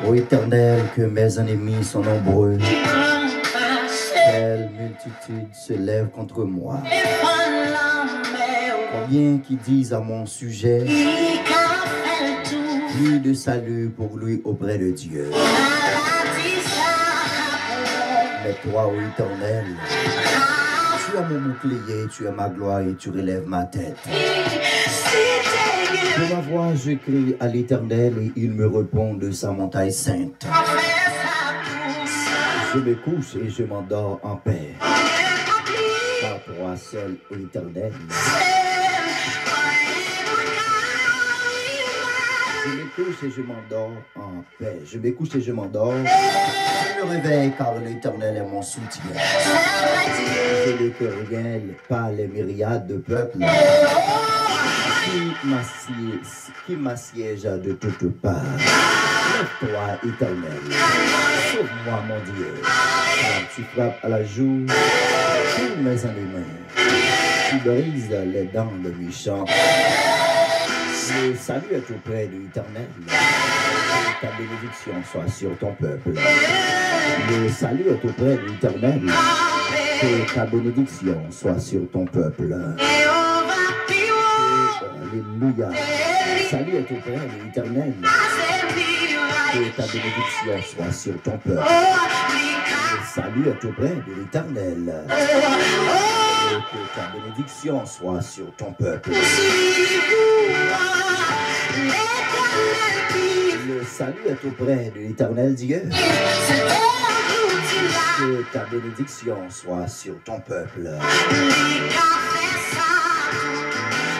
Ô Éternel, que mes ennemis sont nombreux. Quelle multitude se lève contre moi. Combien qui disent à mon sujet, plus de salut pour lui auprès de Dieu. Mais toi, ô Éternel, tu as mon bouclier, tu as ma gloire et tu relèves ma tête. De ma voix, je crie à l'Éternel et il me répond de sa montagne sainte. Je me couche et je m'endors en paix. Par toi seul, ô Éternel. Je me couche et je m'endors en paix. Je me couche et je m'endors. Je me réveille car l'Éternel est mon soutien. Je ne peux rien, pas les myriades de peuples qui m'assiègent de toutes parts. Lève-toi, Éternel. Sauve-moi, mon Dieu. Car tu frappes à la joue tous mes ennemis. Tu brises les dents des méchants. Le salut est auprès de l'Éternel. Ta bénédiction soit sur ton peuple. Le salut est auprès de l'Éternel. Que ta bénédiction soit sur ton peuple. Alléluia. Le salut est auprès de l'Éternel. Que ta bénédiction soit sur ton peuple. Le salut est auprès de l'Éternel. Que ta bénédiction soit sur ton peuple. Le salut est auprès de l'Éternel Dieu. Que ta bénédiction soit sur ton peuple.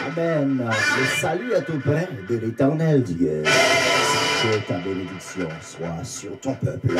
Amen. Le salut est auprès de l'Éternel Dieu. Que ta bénédiction soit sur ton peuple.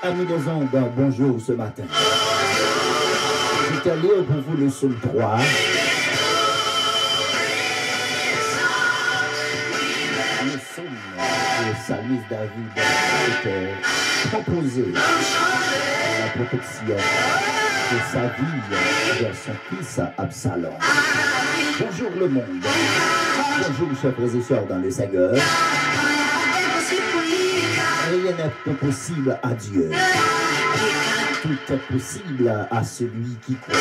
Amis des ondes, bonjour ce matin. Je vais lire pour vous le psaume 3. Le psaume de Psalmiste David était proposé la protection de sa vie vers son fils Absalom. Bonjour le monde. Bonjour chers frères et sœurs dans le Seigneur. Rien n'est impossible à Dieu. Tout est possible à celui qui croit.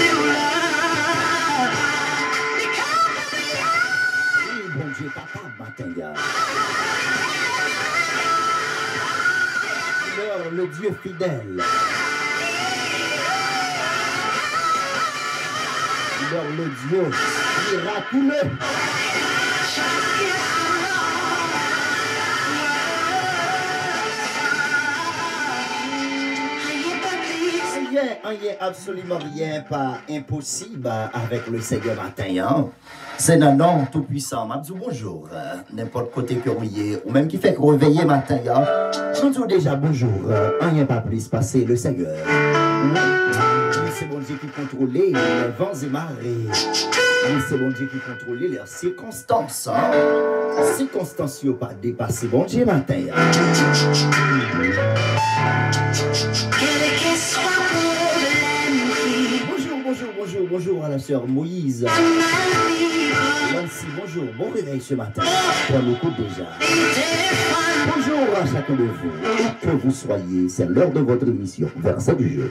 Oui, bon Dieu, papa, matin, alors, le Dieu fidèle. Alors, le Dieu miraculeux. Il n'y a absolument rien pas impossible avec le Seigneur matin. Hein? C'est un nom tout puissant. Je dis bonjour, n'importe côté que vous ayez, ou même qui fait que vous réveillez matin. Je dis déjà bonjour, il n'y a pas plus passé le Seigneur. C'est bon Dieu qui contrôle les vents et marées. C'est bon Dieu qui contrôle les circonstances. Hein? Circonstances n'ont pas dépassé bon Dieu matin. Bonjour à la sœur Moïse. Nancy, bonjour, bon réveil ce matin. Pour le coup déjà. Bonjour à chacun de vous. Que vous soyez, c'est l'heure de votre émission. Verset du jour.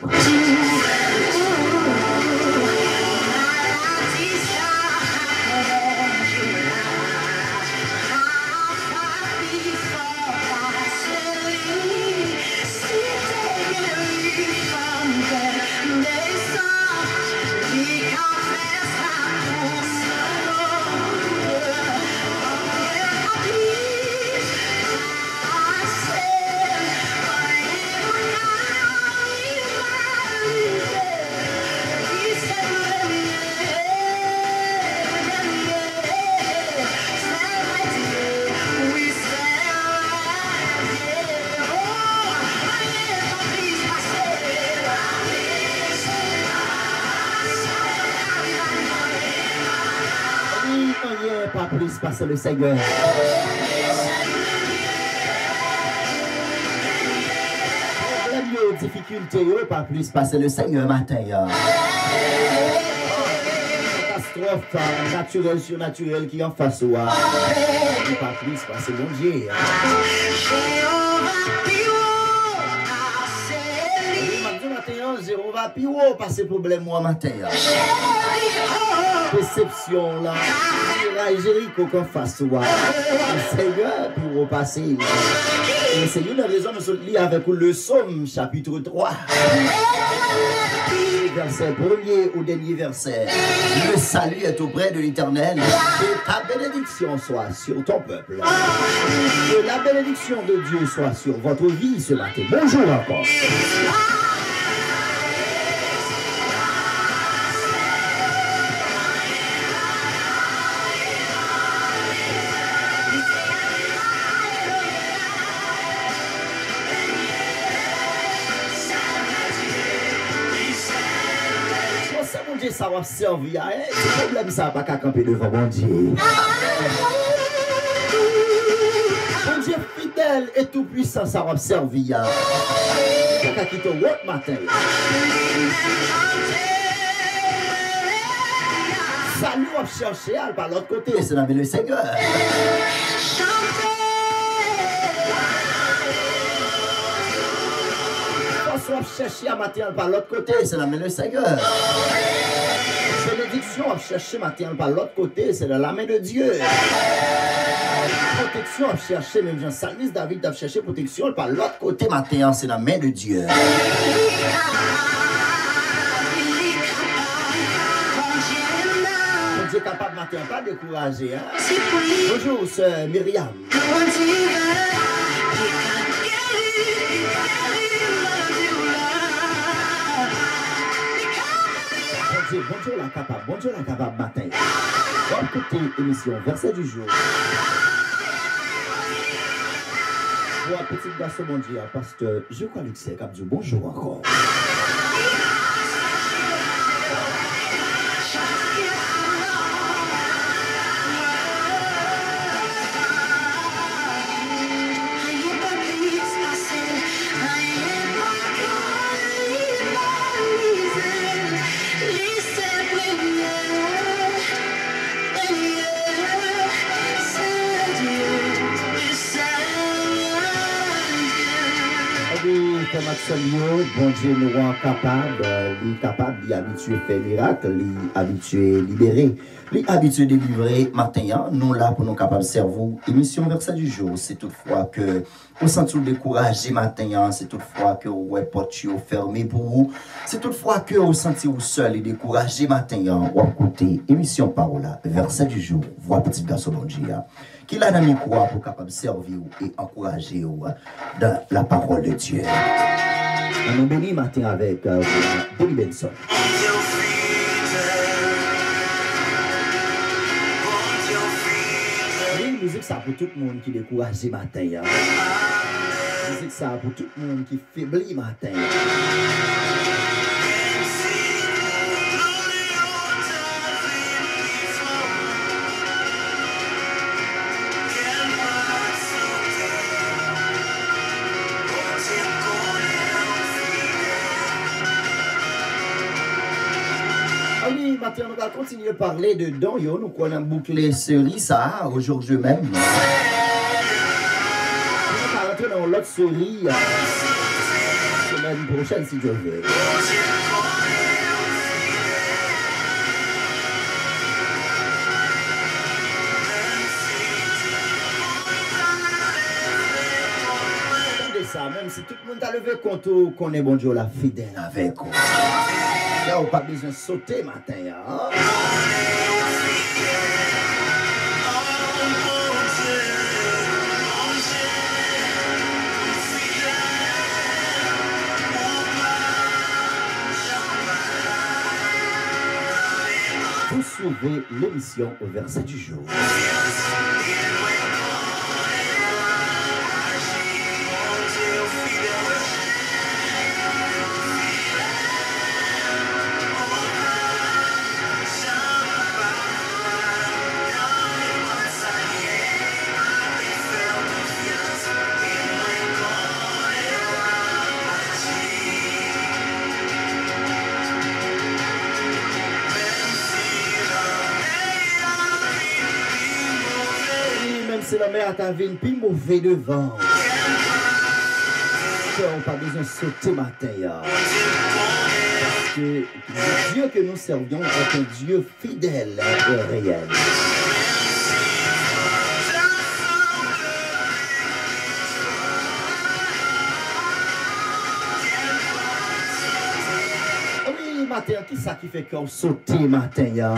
plus passer le Seigneur. Problème, difficulté, pas plus passer le Seigneur matin. Catastrophe naturelle, surnaturelle qui en face ou pas plus passer mon Dieu. Jéhovah Piro, pas ces problèmes moi matin. Déception là, Jéricho qu'on fasse toi. Le Seigneur Piro passer. Et c'est une raison de se lire avec le Psaume chapitre 3. Verset premier au dernier verset. Le salut est auprès de l'Éternel et ta bénédiction soit sur ton peuple. Que la bénédiction de Dieu soit sur votre vie ce matin. Bonjour encore. Ça va servir à le problème, ça va pas camper devant mon Dieu. Mon Dieu fidèle et tout puissant, ça va servir à quelqu'un qui te voit matin. Salut, on va chercher à par l'autre côté, c'est la le Seigneur. On va chercher à matin par l'autre côté, c'est la le Seigneur. Bénédiction à chercher matin par l'autre côté, c'est dans la main de Dieu. Protection à chercher, même Jean Salmis David a cherché protection par l'autre côté matin, c'est la main de Dieu. Dieu est capable matin, pas décourager. Hein? Bonjour, sœur Myriam. Bon Dieu la capable matin. Bonne écoutez émission, verset du jour. Pour un petit garçon, mon Dieu, pasteur, je crois que c'est comme Dieu, bonjour encore. Bon Dieu nous rend capable d'habituer faire miracle, d'habituer libérer, d'habituer délivrer matin. Nous là pour nous capables de servir. Émission verset du jour, c'est toutefois que vous sentez découragé matin, c'est toutefois que vous êtes porte fermé pour vous, c'est toutefois que vous sentez seul et découragé matin. Ou écoutez émission parole verset du jour. Voix petit garçon bon Dieu. Qui l'a dans quoi pour capable servir et encourager dans la parole de Dieu. On nous bénit matin avec Billy Benson. La musique ça pour tout le monde qui est découragé matin. La musique ça pour tout le monde qui faiblit matin. Matin, on va continuer à parler de dons. Nous avons bouclé série ça aujourd'hui même. On va rentrer dans l'autre série semaine prochaine si Dieu veut. Regardez ça, même si tout le monde a levé compte qu'on est bon Dieu la fidèle avec vous. Là, on n'a pas besoin de sauter matin. Hein? Vous suivez l'émission au verset du jour. c'est la mer à ta ville, puis mauvais devant. On n'a pas besoin de sauter matin. Parce que le Dieu que nous servions est un Dieu fidèle et réel. Oui, matin, qui ça qui fait qu'on saute matin?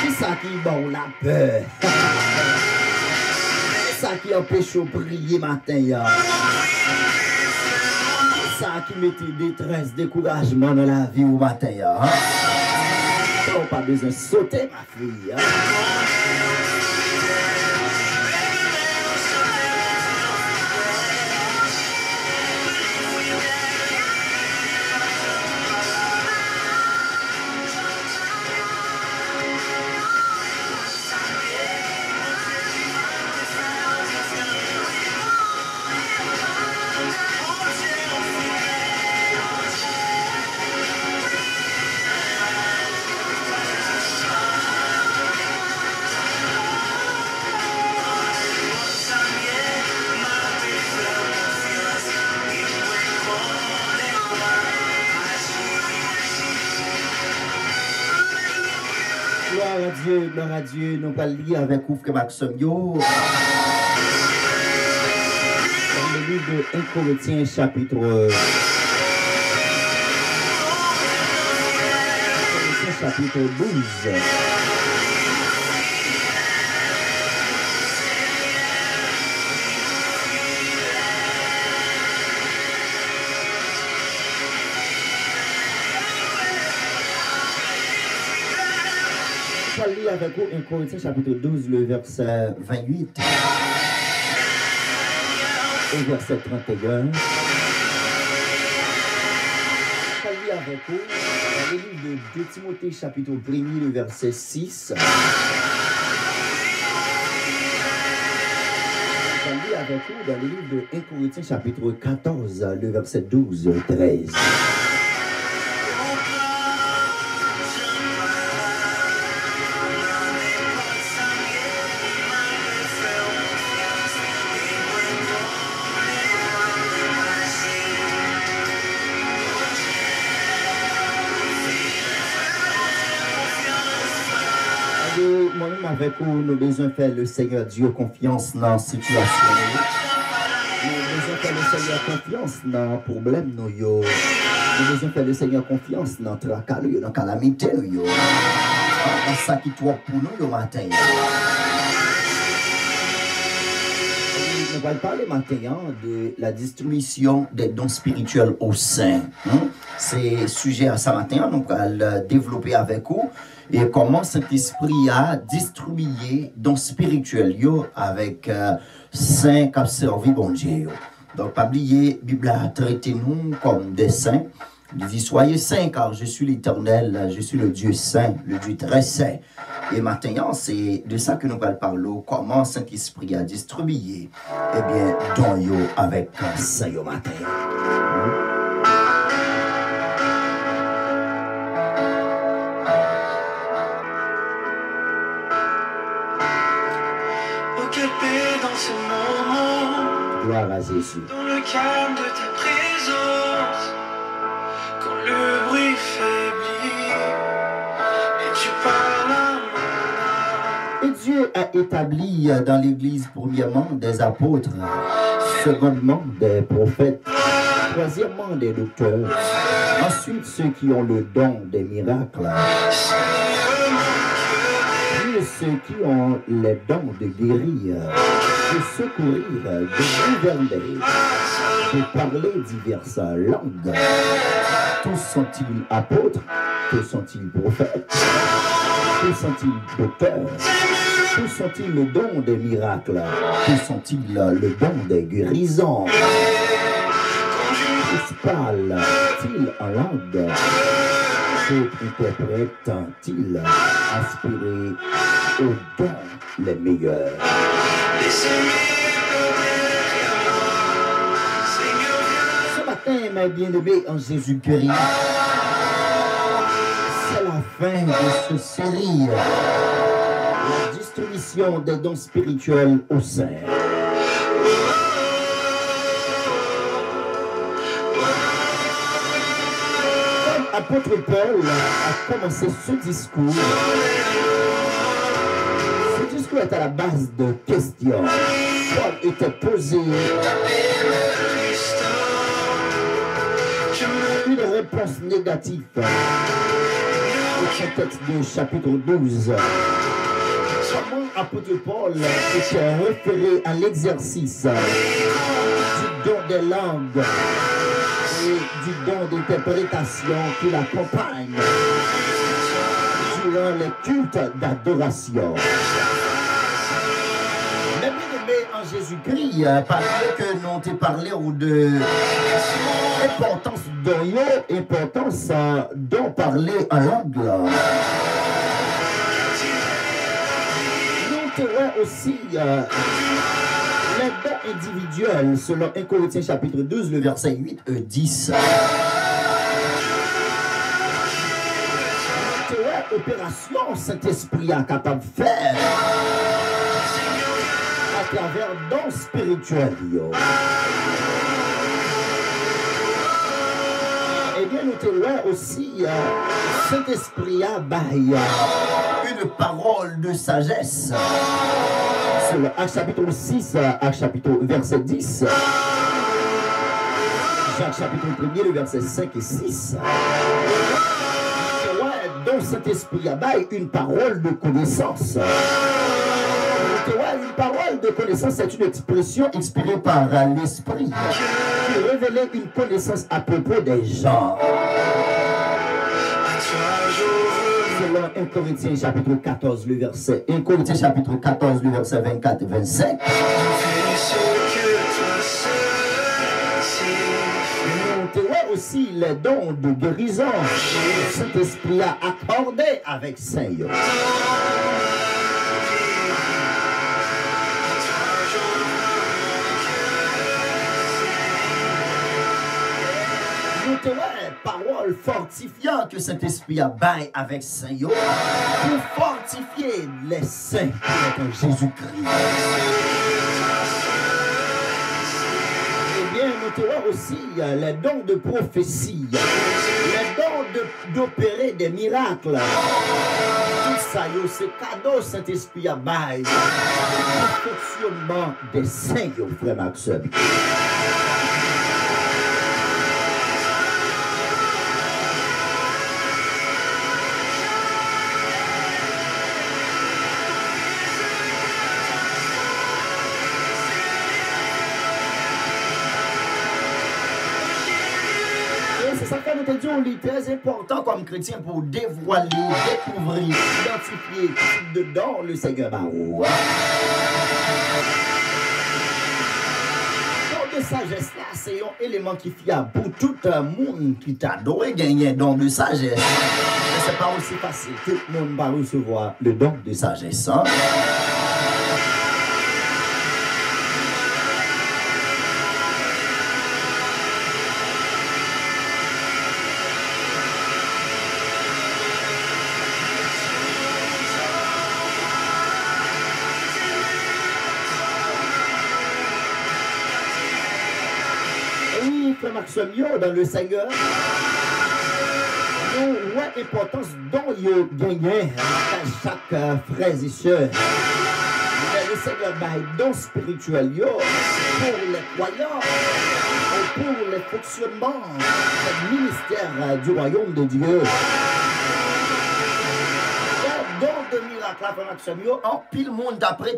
Qui ça qui bon la peur? Qui ça qui empêche de prier matin? Ça qui mettait détresse, découragement dans la vie au matin. Hein? On n'a pas besoin de sauter, ma fille. Hein? Gloire à Dieu, nous allons lire avec vous que Maxime Yo. Dans le livre de 1 Corinthiens chapitre 12. Je vais lire avec vous 1 Corinthiens chapitre 12, le verset 28 et verset 31. Je vais lire avec vous dans le livre de 2 Timothée chapitre 1er, le verset 6. Je vais lire avec vous dans le livre de 1 Corinthiens chapitre 14, le verset 12, 13. Moi-même avec vous, nous besoin faire le Seigneur Dieu confiance dans la situation. Nous besoin faire le Seigneur confiance dans le problème. Nous besoin faire le Seigneur confiance dans le tracas, dans la calamité. Dans ça qui trouve pour nous le matin. Nous allons parler maintenant de la distribution des dons spirituels au sein. C'est sujet à ça matin, nous allons développer avec vous. Et comment cet esprit a distribué dons spirituels avec saints qui ont servi bon Dieu. Donc, pas oublier, la Bible a traité nous comme des saints. Il dit, soyez saints car je suis l'Éternel, je suis le Dieu saint, le Dieu très saint. Et maintenant, c'est de ça que nous allons parler, comment Saint-Esprit a distribué, eh bien, dons avec saint au matin. Gloire à Jésus. Dans le calme de ta présence, quand le bruit faiblit, et tu parles à mon âme. Et Dieu a établi dans l'Église, premièrement, des apôtres, secondement, des prophètes, troisièmement, des docteurs, ensuite ceux qui ont le don des miracles, puis ceux qui ont les dons de guérir, de secourir, de gouverner, de parler diverses langues. Tous sont-ils apôtres? Tous sont-ils prophètes? Tous sont-ils docteurs? Tous sont-ils le don des miracles? Tous sont-ils le don des guérisons? Tous parlent-ils en langue? Tous interprètent-ils aspirés aux dons les meilleurs? Ce matin, mes bien-aimés en Jésus-Christ, c'est la fin de cette série. La distribution des dons spirituels au sein. Comme apôtre Paul a commencé ce discours est à la base de questions. Paul était posé une réponse négative au contexte du chapitre 12. Comment apôtre Paul était référé à l'exercice du don des langues et du don d'interprétation qui l'accompagne durant les cultes d'adoration. En Jésus-Christ, parce que nous t'ai parlé de l'importance d'en parler en langue. Nous t'aurons aussi les dons individuels selon 1 Corinthiens chapitre 12, le verset 8 et 10. Nous t'aurons opération Saint-Esprit est capable de faire à travers dons spirituels. Eh bien, nous te aussi, Saint-Esprit a baillé une parole de sagesse. Sur Actes chapitre 6, Actes chapitre verset 10, Jacques chapitre 1er, le verset 5 et 6. Dont Saint-Esprit a baillé une parole de connaissance. Une parole de connaissance, c'est une expression inspirée par l'Esprit qui révélait une connaissance à propos des gens. Selon 1 Corinthiens chapitre 14, le verset 1 Corinthiens chapitre 14, le verset 24 et 25. Nous avons aussi les dons de guérison que Saint-Esprit a accordé avec Saint-Yo. Parole fortifiante que Saint-Esprit a baillé avec Saint-Yo pour fortifier les saints qui sont en Jésus-Christ. Eh bien, nous avons aussi les dons de prophétie, les dons d'opérer des miracles. Tout ça, c'est cadeau Saint-Esprit a baillé pour le fonctionnement des saints, frère Maxime. C'est très important comme chrétien pour dévoiler, découvrir, identifier type de don le Seigneur Barou. Don de sagesse là, c'est un élément qui fiable pour tout le monde qui t'adore gagner don de sagesse. Mais c'est pas aussi facile. Tout le monde va recevoir le don de sagesse. Hein? Dans le Seigneur, nous avons l'importance dont il gagne à chaque frère et soeur. Le Seigneur a un don spirituel pour les croyants, pour le fonctionnement du ministère du royaume de Dieu. Don de miracle, en pile monde d'après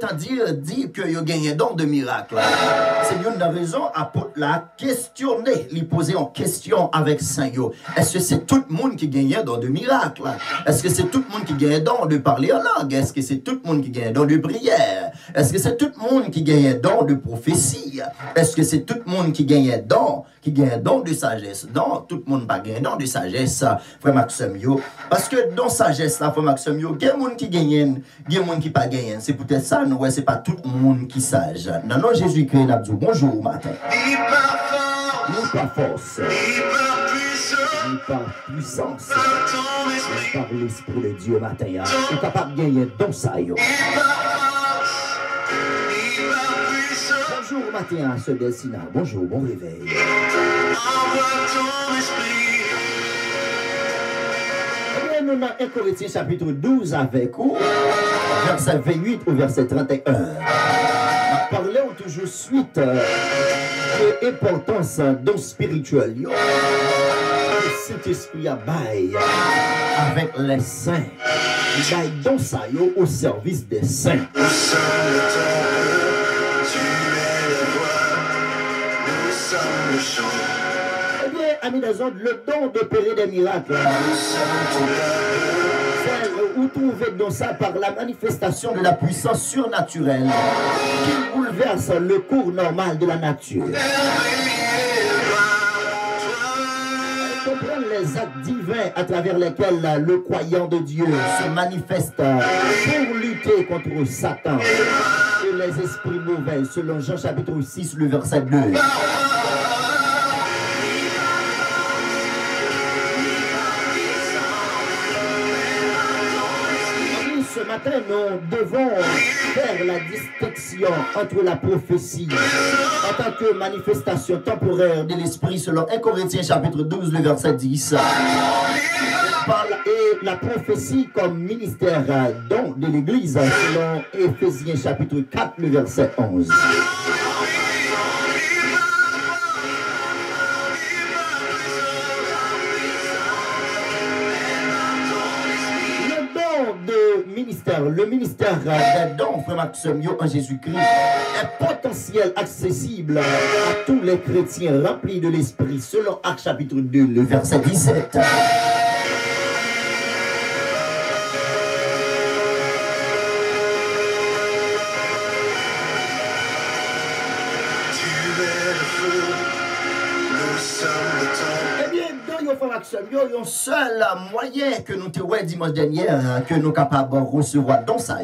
dit que il gagne un don de miracle. C'est une raison à la questionner, lui poser en question avec Saint-Yo. Est-ce que c'est tout le monde qui gagne un don de miracle? Est-ce que c'est tout le monde qui gagne un don de parler en langue? Est-ce que c'est tout le monde qui gagne un don de prière? Est-ce que c'est tout le monde qui gagne un don de prophétie? Est-ce que c'est tout le monde qui gagne un don de sagesse? Non, tout le monde pas gagne un don de sagesse, frère Maxime Yo. Parce que dans sagesse, là, frère Maxime Yo, il y a des gens qui gagnent, il y a des gens qui pas gagnent. C'est peut-être ça, nous, c'est pas tout le monde qui sage. Non, non, Jésus-Christ n'a dit bonjour matin. Ni par force, ni par puissance, mais par l'Esprit de Dieu matin. Vous êtes capable de gagner dans ça. Bonjour matin, ce Dessina. Bonjour, bon réveil. Envoie ton esprit. Eh bien, nous avons 1 Corinthiens chapitre 12 avec vous, verset 28 au verset 31. Nous parlons toujours suite de l'importance dons spirituels. Cet esprit a bail avec les saints. Il bail dans ça au service des saints. Nous sommes le temple, tu es la voix, nous sommes le chant. Eh bien, amis des autres, le don d'opérer des miracles, Nous sommes ton peuple, c'est où trouver dans ça par la manifestation de la puissance surnaturelle qui bouleverse le cours normal de la nature. Comprendre les actes divins à travers lesquels le croyant de Dieu se manifeste pour lutter contre Satan et les esprits mauvais, selon Jean chapitre 6, le verset 2. Ce matin, nous devons faire la distinction entre la prophétie en tant que manifestation temporaire de l'esprit selon 1 Corinthiens chapitre 12, le verset 10. Et la prophétie comme ministère don de l'Église selon Éphésiens chapitre 4, le verset 11. Le ministère des dons, frère Maximio, en Jésus-Christ, est potentiel, accessible à tous les chrétiens remplis de l'Esprit, selon Actes chapitre 2, le verset 17. Il y a un seul moyen que nous te dimanche dernier que nous sommes capables de recevoir dans ça.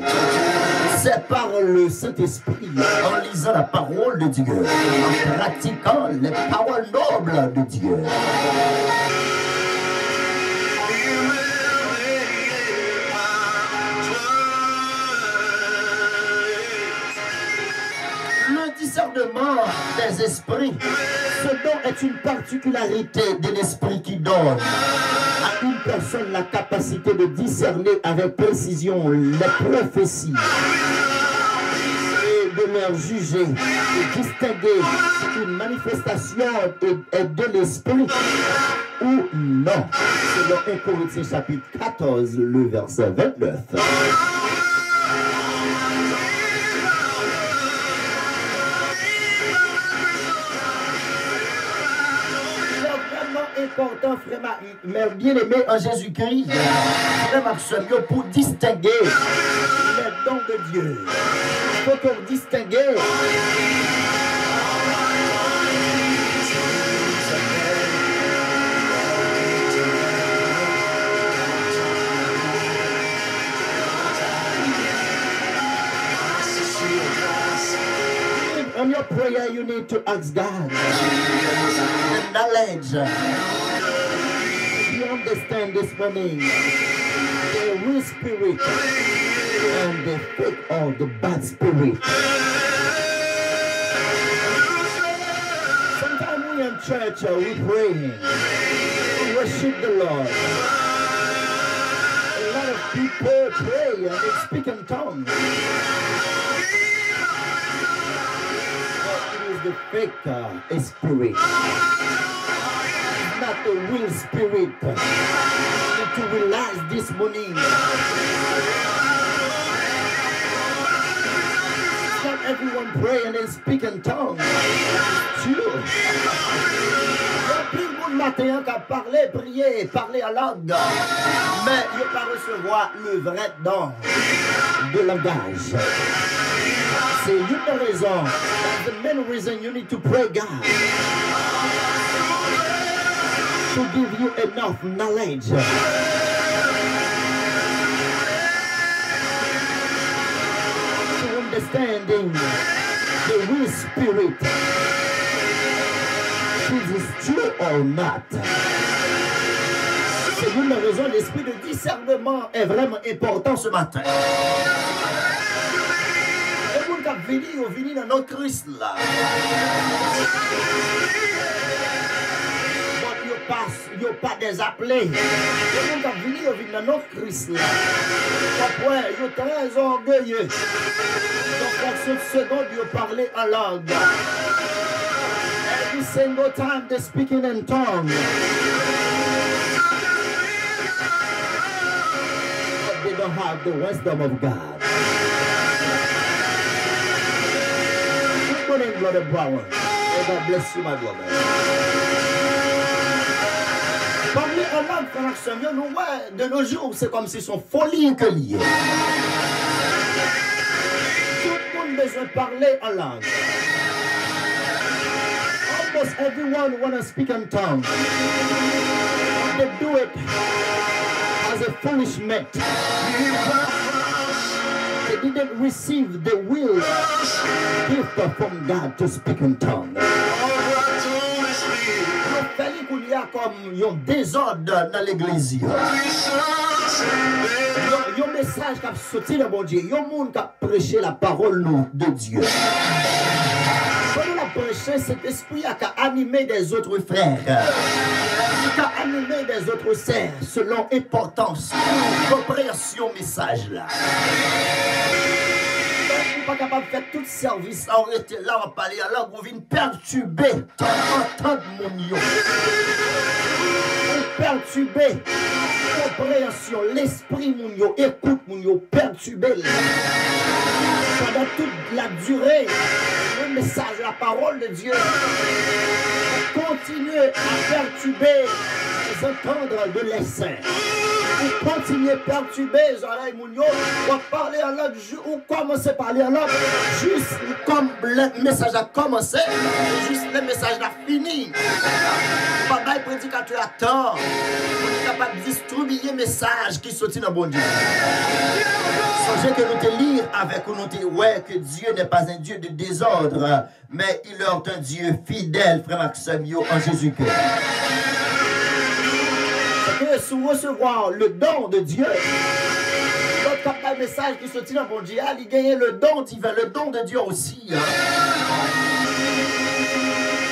C'est par le Saint-Esprit, en lisant la parole de Dieu, en pratiquant les paroles nobles de Dieu. Le discernement des esprits, ce don est une particularité de l'esprit qui donne à une personne la capacité de discerner avec précision les prophéties et de leur juger, de distinguer une manifestation de l'esprit ou non. Selon 1 Corinthiens chapitre 14, le verset 29. Important, frère, bien aimé en Jésus-Christ, frère Maximio, pour distinguer les dons de Dieu. Il faut qu'on distingue on your prayer, you need to ask God the knowledge. You understand this morning the real spirit and the fake or the bad spirit. Sometimes we in church, we praying, we worship the Lord. A lot of people pray and they speak in tongues. The fake spirit, not the real spirit. You need to realize this morning. Not everyone pray and then speak in tongues. True. Le matin qu'à parler, prier, parler à langue, mais il ne pas recevoir le vrai don de langage. C'est une raison. That's the main reason you need to pray God to give you enough knowledge. To understanding the real spirit. If it's true or not. C'est une raison. L'esprit de discernement est vraiment important ce matin. venir dans notre Christ là. Bon, yo pas des appelés. Yo monde qui venir dans notre Christ là. Après, yo très orgueilleux. Donc, fraction de seconde, yo parler en langue. Every single time they speaking in tongues. But they don't have the wisdom of God. Good morning, Brother Brown. Oh, God bless you, my brother. Parler en langue, frère Samuel, nous ouais, de nos jours, c'est comme si son folie que lié. Tout le monde a besoin de parler en langue. Almost everyone want to speak in tongues. They do it as a foolish mate. They didn't receive the will gift from God to speak in tongues. Il y a comme un désordre dans l'église. Il y a un message qui a sorti de bon Dieu. Il y a un monde qui a prêché la parole de Dieu. Quand on a prêché, cet esprit a animé des autres frères. Il a animé des autres sœurs selon importance, compréhension message là. Pas capable de faire tout service, on était là, on parlait à l'angle, on vient perturber, entendre mon yo. On perturber, compréhension, l'esprit mon yo, écoute mon yo, perturber. Pendant toute la durée, le message, la parole de Dieu, continuer à perturber les entendre de l'essaim. Vous continuez à perturber les oreilles mounio, ou parler en langue, ou commencer à parler en langue, juste comme le message a commencé, juste le message a fini. Pas de prédicateur à tort, on est capable de distribuer le message qui sortit dans le bon Dieu. Songez que nous te lire avec nous te ouais que Dieu n'est pas un Dieu de désordre, mais il est un Dieu fidèle, frère Maxime, en Jésus-Christ. Si vous recevoir le don de Dieu, votre capable message qui sortit dans mon Dieu, il gagne le don divin, le don de Dieu aussi. Hein?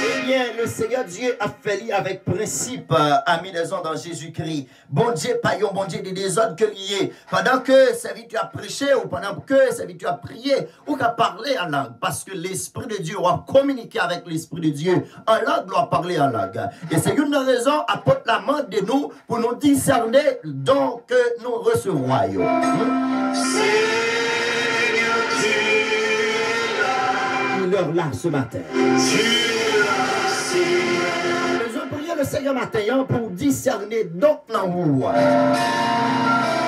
Eh bien, le Seigneur Dieu a fait avec principe, amis des hommes dans Jésus-Christ. Bon Dieu, pas bon Dieu des désordres que lié. Pendant que serviteur a prêché, ou pendant que serviteur a prié, ou qu'a parlé en langue. Parce que l'Esprit de Dieu doit communiquer avec l'Esprit de Dieu. En langue, doit parler en langue. Et c'est une raison, apporte la main de nous pour nous discerner donc que nous recevons. Il est là ce matin. Nous avons prié le Seigneur matin pour discerner donc dans vous.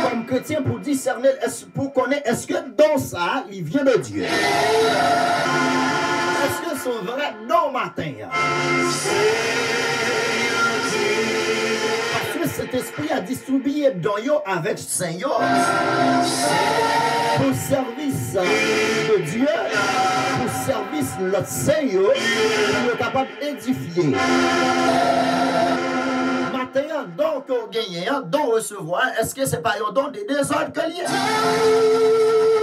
Comme chrétien pour discerner, pour connaître, est-ce que dans ça, il vient de Dieu? Est-ce que c'est vrai don matin? Parce que cet esprit a distribué dans yo avec Seigneur pour service de Dieu, pour service de notre Seigneur, qui est capable d'édifier. Maintenant, donc, gagner, donc recevoir, est-ce que c'est pas un don des désordres que lié?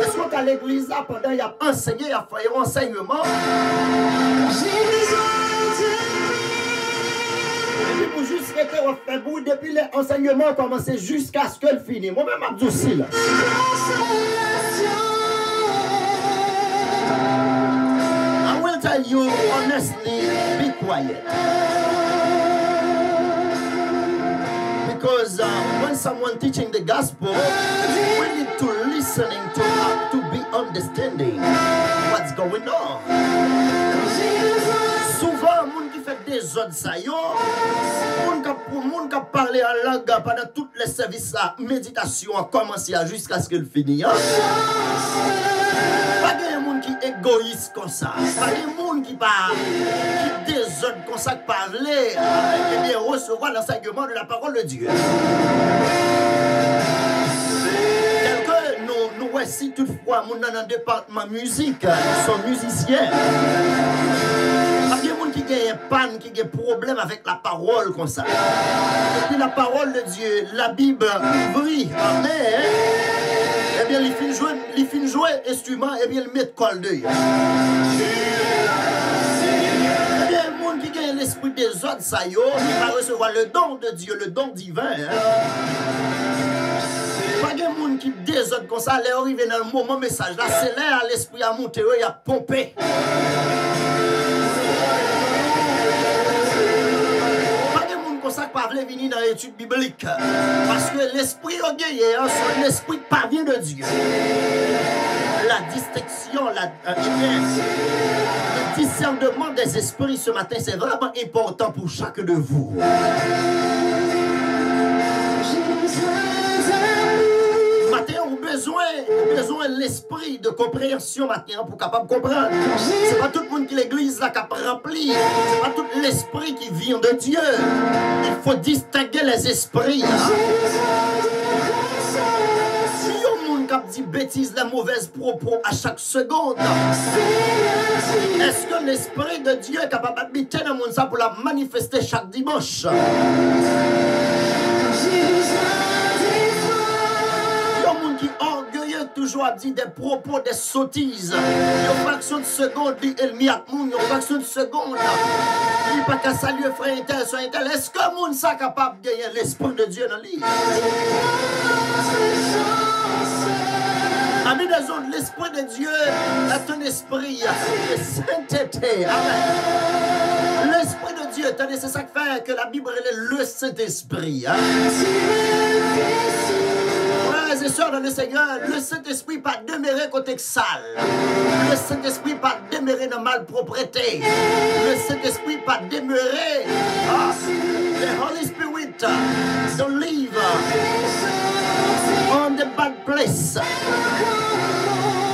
Est-ce qu'à l'église, pendant il y a enseigné, il y a fait un enseignement? Et pour juste rester au fait bout, depuis l'enseignement a commencé jusqu'à ce qu'elle finisse. Moi-même, je suis là. I will tell you honestly, be quiet. Because when someone teaching the gospel, we need to listening to be understanding what's going on. Souvent, moun qui fait des autres saillants, moun qui parle en langue pendant tous les services, la méditation a commencé jusqu'à ce qu'elle finisse. Pas de moun qui est égoïste comme ça. Pas de moun qui parle, qui désordre comme ça, qui parle, et bien recevoir l'enseignement de la parole de Dieu. Tel que nous voici toutefois, nous dans le département musique, nous sommes musiciens. Pas de moun qui a un panne, qui a un problème avec la parole comme ça. Et puis la parole de Dieu, la Bible ouvrit, amen. Eh bien, il finit jouer instrument, et bien, il met col de. Eh bien, le monde qui a l'esprit des autres, ça y est, il va recevoir le don de Dieu, le don divin. Pas de monde qui désordre comme ça, là, arrive dans le moment message, là, c'est là, l'esprit a monté, il a pompé. Pour ça que pas venir dans l'étude biblique. Parce que l'esprit orgueilleux, son esprit pas vient de Dieu. La distinction, le discernement des esprits ce matin, c'est vraiment important pour chacun de vous. Matin, on a besoin de l'esprit de compréhension maintenant pour capable comprendre. C'est pas tout le monde qui l'église là qui a rempli. C'est pas tout l'esprit qui vient de Dieu. Il faut distinguer les esprits. Si un monde qui dit bêtises, la mauvaise propos à chaque seconde, est-ce que l'esprit de Dieu est capable d'habiter dans le monde ça pour la manifester chaque dimanche? Toujours dit des propos, des sottises. Une fraction de seconde, il est mis à moun, une fraction de seconde. Il n'est pas qu'à saluer frère intel, soeur intel. Est-ce que moun ça capable de gagner l'esprit de Dieu dans lui? Amis des autres, l'esprit de Dieu est un esprit de sainteté. Amen. L'esprit de Dieu, c'est ça qui fait que la Bible est le Saint-Esprit. Frères et sœurs dans le Seigneur, le Saint-Esprit pas demeurer côté sale. Le Saint-Esprit pas demeurer dans malpropreté. Le Saint-Esprit pas demeurer. The Holy Spirit don't live on the bad place.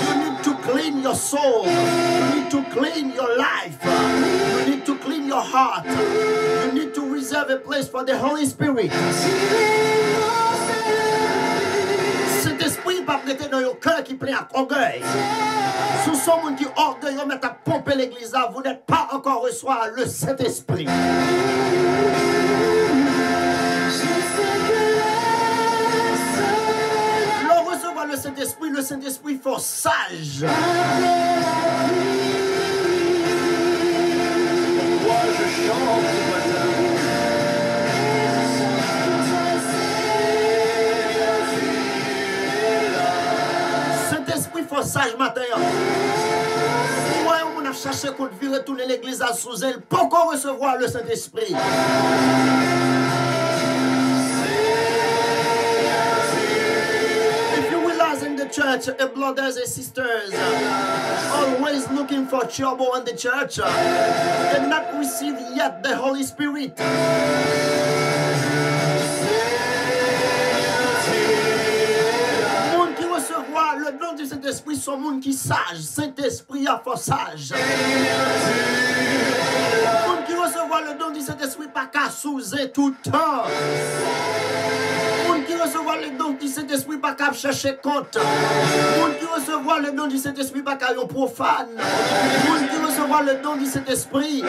You need to clean your soul. You need to clean your life. You need to clean your heart. You need to reserve a place for the Holy Spirit. Cet esprit va prêter dans your cœur qui plein à orgueil. Sous son monde qui orgueilleux met à pomper l'église là, vous n'êtes pas encore recevoir le Saint-Esprit. L'on recevoir le Saint-Esprit faut sage. Moi je chante ce matin. Saint-Esprit faut sage matin. Moi on a cherché qu'on devait retourner l'église à sous elle pour qu'on recevoir le Saint-Esprit. Church, brothers and sisters, always looking for trouble in the church, and not receive yet the Holy Spirit. Monde qui recevoir le don du Saint-Esprit sont monde qui sage. Saint-Esprit a fait sage. Monde qui recevoir le don du Saint-Esprit pas qu'à sous-et tout le temps. Qui recevoir le don du Saint-Esprit pas qu'à chercher compte. Monde qui recevoir le don du Saint-Esprit pas qu'à un profane. Monde qui recevoir le don du Saint-Esprit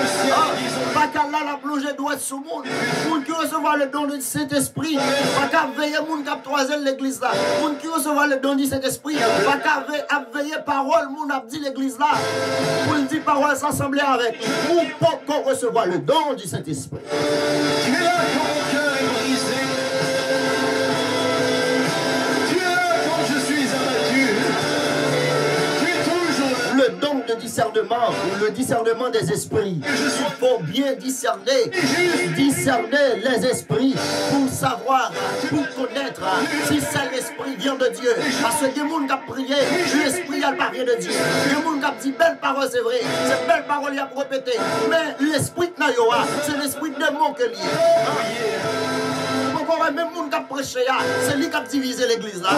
pas qu'à la plonger droite sous monde. Monde qui recevoir le don du Saint-Esprit pas qu'à veiller monde qui a troisième l'église là. Monde qui recevoir le don du Saint-Esprit pas qu'à veiller parole monde a dit l'église là. Pour dire parole s'assembler avec. Ou pas qu'on recevoir le don du Saint-Esprit. Tu es là quand mon cœur est brisé. Le don de discernement ou le discernement des esprits. Il faut bien discerner les esprits pour savoir, pour connaître si c'est l'esprit vient de Dieu. Parce que des gens qui ont prié, l'esprit n'a pas vient de Dieu. Des gens qui ont dit belle parole, c'est vrai, c'est belle parole, il a répété. Mais l'esprit n'a pas, c'est l'esprit de mon que lié. Même monde qui a prêché, c'est lui qui a divisé l'église là.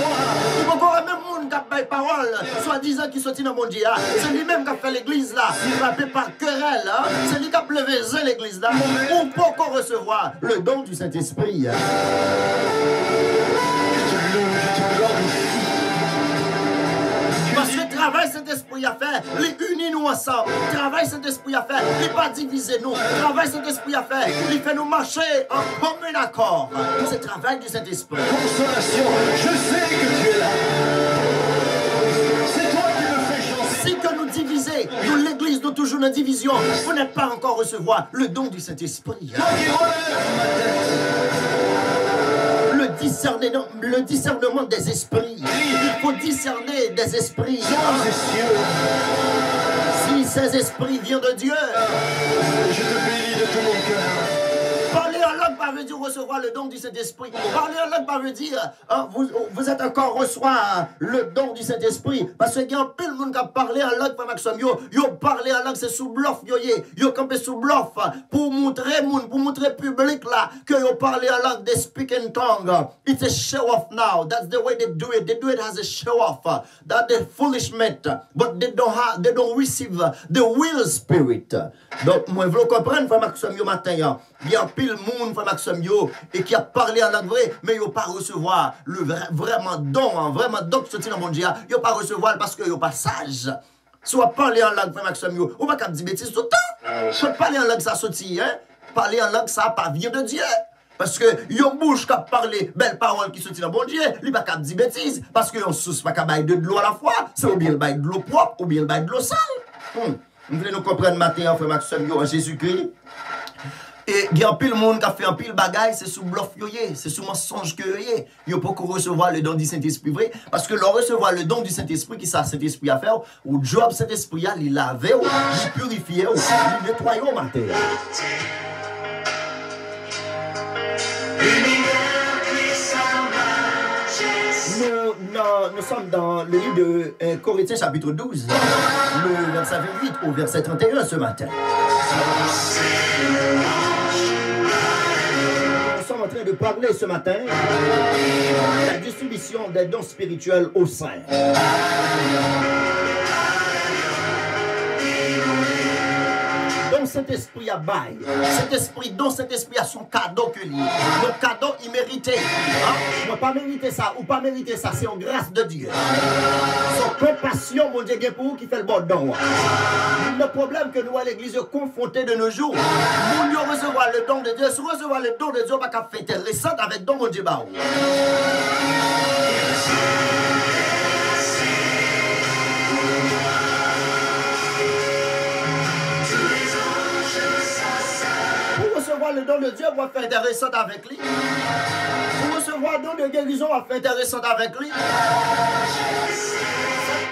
Il faut encore même monde qui a fait parole, soi-disant qui sortit dans mon Dieu, c'est lui-même qui a fait l'église là. Il va pas par querelle, c'est lui qui a levé l'église là. On peut encore recevoir le don du Saint-Esprit. Parce que le travail Saint-Esprit a fait, les unis nous ensemble. Le travail Saint-Esprit a fait, il pas diviser nous. Le travail Saint-Esprit a fait, il fait nous marcher en commun accord. C'est le travail du Saint-Esprit. Consolation, je sais que tu es là. toujours dans la division. Vous n'êtes pas encore recevoir le don du Saint-Esprit. Le discernement des esprits. Il faut discerner des esprits. Si ces esprits viennent de Dieu, je te bénis de tout mon cœur. Parler en langue, pas veut dire recevoir le don du Saint-Esprit. Parler en langue, pas veut dire vous êtes encore recevoir le don du Saint-Esprit. Parce qu'il y a un peu de monde qui a parlé en langue, pas Maxime. Yo parlé en langue, c'est sous bluff. Yo campé sous bluff pour montrer public là que yo parlé en langue, they speak in tongue. It's a show off now. That's the way they do it. They do it as a show off. That's the foolishment. But they don't receive the real spirit. Donc, moi, vous comprenez, frère Maxime, yo matin, il y a pile monde, frère Maxime, et qui a parlé en langue vraie, mais il n'a pas recevoir le vraiment don, vraiment don qui sortit dans mon Dieu. Il n'a pas recevoir parce qu'il n'a pas sage. Soit parler en langue, frère Maxime, ou pas dire bêtises tout le temps. Soit parler en langue, ça sortit, hein. Parler en langue, ça pas vient de Dieu. Parce que yon bouche qui a parlé belles paroles qui sortent dans mon Dieu, il n'a pas dire bêtises. Parce que yon sous pas qu'à bailler de l'eau à la fois, c'est ou bien le bail de l'eau propre, ou bien le bail de l'eau sale. Vous voulez nous comprendre matin, frère Maxime, en Jésus-Christ. Et il y a un pile monde qui a fait un pile bagaille, c'est sous bluff, c'est sous mensonge que il n'y a pas qu'on recevoir le don du Saint-Esprit vrai. Parce que l'on recevoir le don du Saint-Esprit, qui ça Saint-Esprit à faire, ou job Saint-Esprit, il lavait, il purifiait, il nettoyait au matin. Nous sommes dans le livre de Corinthiens chapitre 12, le verset 28 au verset 31 ce matin. Nous sommes en train de parler ce matin de la distribution des dons spirituels au sein. Donc cet esprit a bail, cet esprit a son cadeau que lui. Le cadeau il méritait. Hein? Ne pas mériter ça ou pas mériter ça, c'est en grâce de Dieu. Son compassion, mon Dieu, pour vous qui fait le bon don. Le problème que nous à l'église confrontés de nos jours, nous recevoir le don de Dieu, si recevoir le don de Dieu, on va faire intéressant avec don mon Dieu. Le don de Dieu va faire intéressant avec lui. Pour recevoir le don de guérison va faire intéressant avec lui.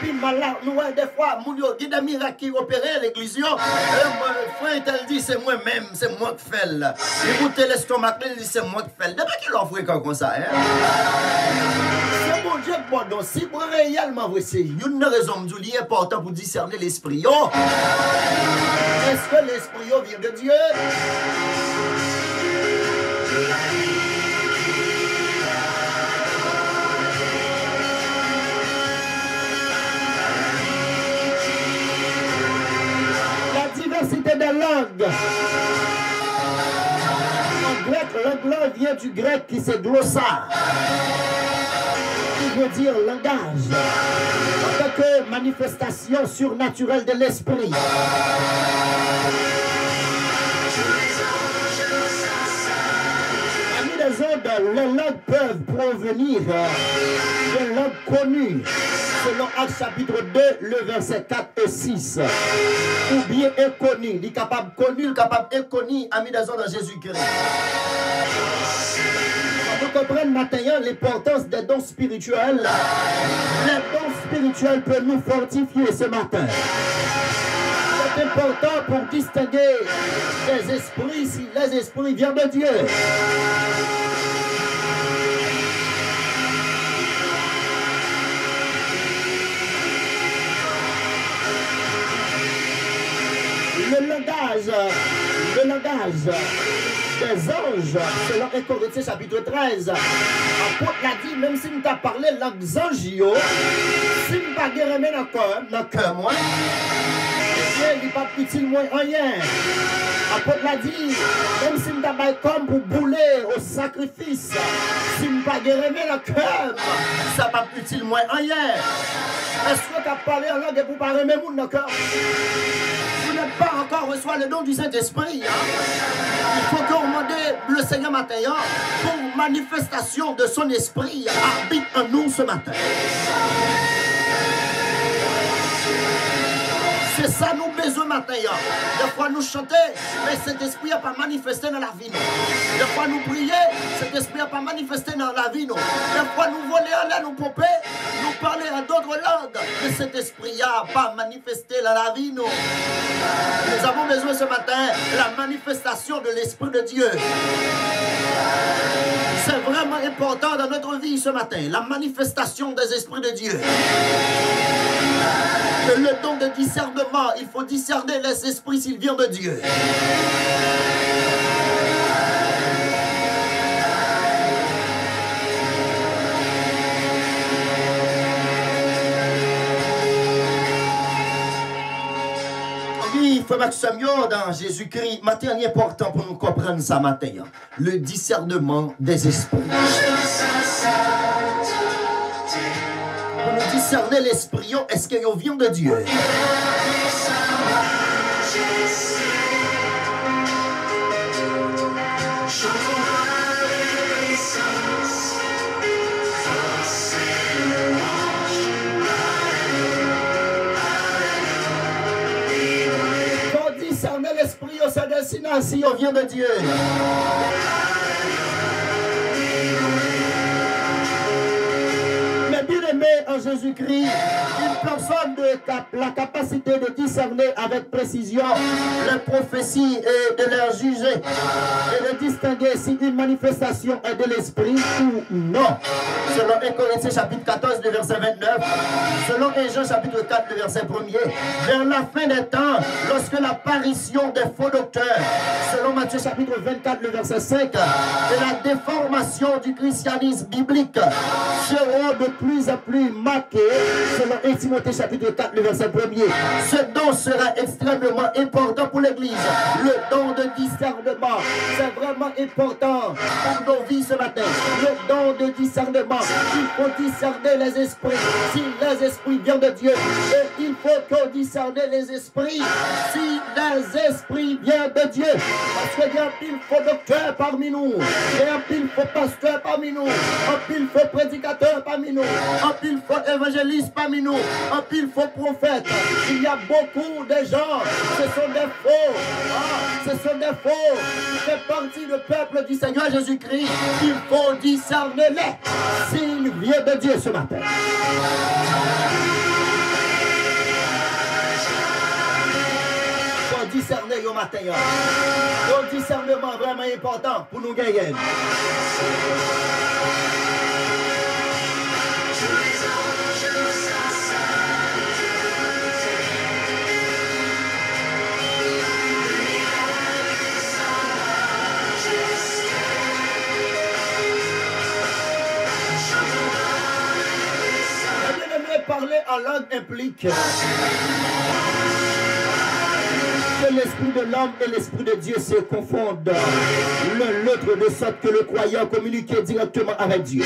Puis malade, nous des fois, il y a des miracles qui opèrent à l'église. Frère, tel dit c'est moi-même, c'est moi qui fais. Il goûte l'estomac, il dit c'est moi qui fais. Depuis qu'il offre comme ça, hein? C'est mon Dieu, bon, donc si vous réellement vous c'est une raison de important pour discerner l'esprit. Est-ce que l'esprit vient de Dieu? La diversité des langues. En grec, l'anglais vient du grec qui c'est glossa, qui veut dire langage, en tant que manifestation surnaturelle de l'esprit. Les langues peuvent provenir de langues connues, selon Actes chapitre 2, le verset 4 et 6. Ou bien inconnu, il est capable connu, il est capable inconnu, ami des hommes dans Jésus-Christ. Vous comprenez maintenant l'importance des dons spirituels. Les dons spirituels peuvent nous fortifier ce matin. C'est important pour distinguer les esprits si les esprits viennent de Dieu. Le langage des anges, selon 1 Corinthiens chapitre 13. Apôtre l'a dit, même si nous t'as parlé langue angio, si nous pas guérir dans le cœur, moi, il n'est pas utile moins rien. Apôtre l'a dit, même si nous t'as comme pour bouler au sacrifice, si nous pas guérir dans le cœur, ça pas utile moins rien. Est-ce que tu as parlé en langue pour parler même dans le cœur? Vous n'êtes pas encore reçu le don du Saint-Esprit. Hein? Il faut qu'on demande le Seigneur matin pour manifestation de son esprit habite en nous ce matin. C'est ça nous besoin matin. Des fois nous chanter, mais cet esprit n'a pas manifesté dans la vie. Des fois nous prier, cet esprit n'a pas manifesté dans la vie. Des fois nous voler en l'air, nous pomper, nous parler en d'autres langues, mais cet esprit n'a pas manifesté dans la vie. Nous avons besoin ce matin de la manifestation de l'Esprit de Dieu. C'est vraiment important dans notre vie ce matin, la manifestation des esprits de Dieu. Le don de discernement, il faut discerner les esprits s'ils viennent de Dieu. Oui, frère Maxime, dans Jésus-Christ, matin est important pour nous comprendre ça matin. Le discernement des esprits. Pour nous discerner l'esprit, est-ce qu'il vient de Dieu? L'esprit, sa destination vient de Dieu. Mais bien aimé en Jésus-Christ, une personne de la capacité de discerner avec précision les prophéties et de les juger et de distinguer si une manifestation est de l'esprit ou non. Selon 1 Corinthiens chapitre 14, le verset 29, selon 1 Jean chapitre 4, le verset 1er, vers la fin des temps, lorsque l'apparition des faux docteurs, selon Matthieu chapitre 24, le verset 5, et la déformation du christianisme biblique seront de plus en plus marquées, selon 1 Timothée chapitre 4, le verset 1er. Ce don sera extrêmement important pour l'Église. Le don de discernement, c'est vraiment important pour nos vies ce matin. Le don de discernement, il faut discerner les esprits. Si les esprits viennent de Dieu, et il faut qu'on discerne les esprits. Si les esprits viennent de Dieu, parce qu'il y a un pile faux docteur parmi nous, il y a un pile faux pasteur parmi nous, un pile faux prédicateur parmi nous, un pile faux évangéliste parmi nous, un pile faux prophète. Il y a beaucoup de gens, ce sont des faux, ce sont des faux, qui font partie du peuple du Seigneur Jésus-Christ. Il faut discerner-les s'ils viennent de Dieu ce matin. Faut discerner au matin. Le discernement est vraiment important pour nous gagner. Parler en langue implique que l'esprit de l'homme et l'esprit de Dieu se confondent l'un l'autre de sorte que le croyant communique directement avec Dieu.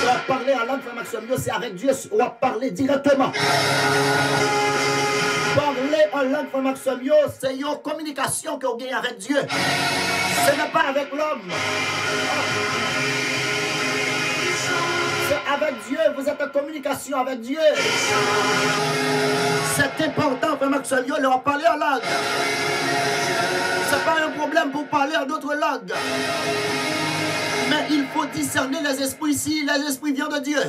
On va parler en langue, c'est avec Dieu, on va parler directement. Parler en langue, c'est une communication qu'on gagne avec Dieu. Ce n'est pas avec l'homme. Avec Dieu, vous êtes en communication avec Dieu. C'est important, frère Maxime, on va parler en langue. Ce n'est pas un problème pour parler en d'autres langues. Mais il faut discerner les esprits ici, les esprits viennent de Dieu.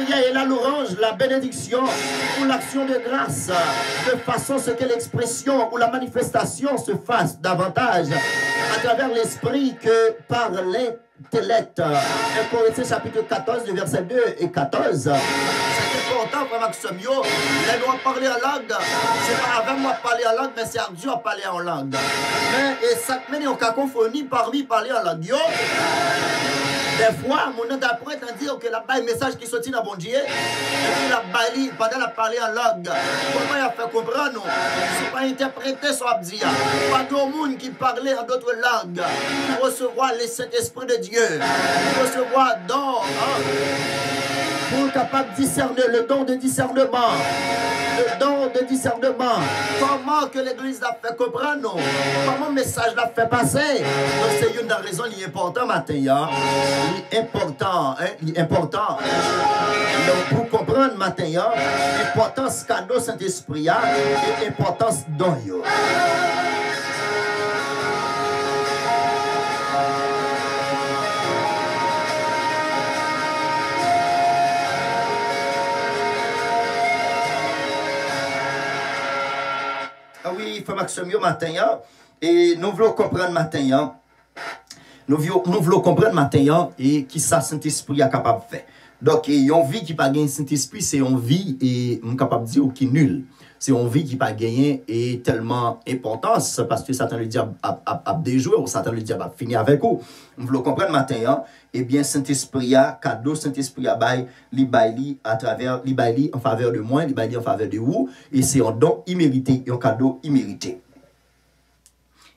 Et la louange, la bénédiction ou l'action de grâce, de façon à ce que l'expression ou la manifestation se fasse davantage à travers l'esprit que par l'intellect. 1 Corinthiens chapitre 14, le verset 2 et 14. C'est important, frère Maxime, les doigts parler en langue. C'est pas avec moi parler en langue, mais c'est avec Dieu à parler en langue. Mais et ça met en cacophonie parmi parler en langue. Des fois, mon interprète a dit que la message qui sortit dans bon Dieu, et puis la bali, pendant la parler en langue, comment il a fait comprendre, c'est pas interprété sur Abdia. Pas de monde qui parlait en d'autres langues, pour recevoir le Saint-Esprit de Dieu, pour recevoir don. pour capable de discerner le don de discernement. Le don de discernement. Comment que l'Église l'a fait comprendre? Comment le message l'a fait passer? Donc c'est une des raisons qui est importante matin. Important. Donc pour comprendre matin, l'importance cadeau Saint-Esprit et l'importance don. Oui, il faut maximiser matin, et nous voulons comprendre matin, nous voulons comprendre matin, et qui ça Saint-Esprit est capable de faire. Donc, une vie qui n'a pas gagné Saint-Esprit, c'est une vie, et on est capable de dire qui est nulle. C'est une vie qui n'a pas gagné et tellement importance, parce que Satan le diable a déjoué, ou Satan le diable a fini avec vous. Nous voulons comprendre matin, eh bien, Saint-Esprit a cadeau, Saint-Esprit a bail, li à travers, li bail en faveur de moi, li bail en faveur de vous, et c'est un don immérité, un cadeau immérité.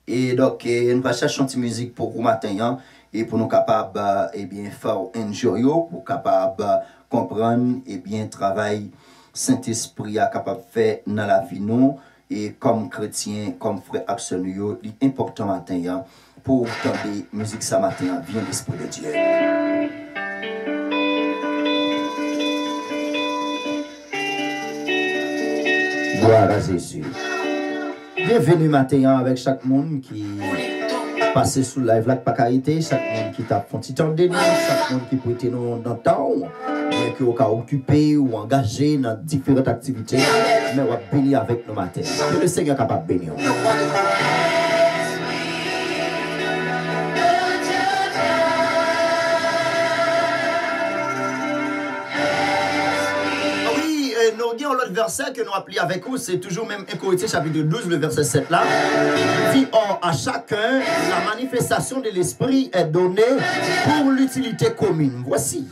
Et donc, nous allons chercher une petite musique pour vous matin, et pour nous capables, eh bien, faire un joyau, pour capable comprendre, eh bien, travail Saint-Esprit a capable de faire dans la vie, nous, et comme chrétien, comme frère Action, l'important matin, pour entendre musique ce matin, vient l'Esprit de Dieu. Gloire à Jésus. Bienvenue matin avec chaque monde qui passe sous live là, pas carité, chaque monde qui tape un petit temps de nous, chaque monde qui peut être dans le temps, bien que vous êtes occupé ou engagé dans différentes activités, mais on va bénir avec nous matin. Que le Seigneur est capable de bénir. Nous avons l'autre verset que nous appelons avec vous, c'est toujours même 1 Corinthiens chapitre 12, le verset 7 là. Il dit, or à chacun, la manifestation de l'esprit est donnée pour l'utilité commune. Voici.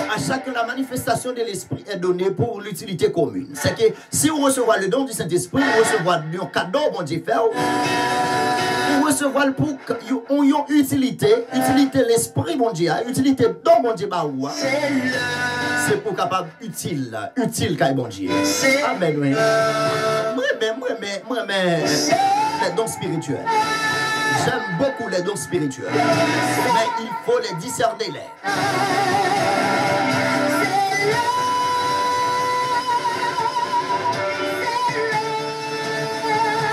À chacun, la manifestation de l'esprit est donnée pour l'utilité commune. C'est que si vous recevez le don du Saint-Esprit, vous recevez un cadeau, bon Dieu fait. Vous recevez pour une utilité l'esprit, mon Dieu, utilité don, mon Dieu, c'est pour capable utile, quand bon Dieu. Amen, oui. Moi, les dons spirituels. J'aime beaucoup les dons spirituels. Mais il faut les discerner.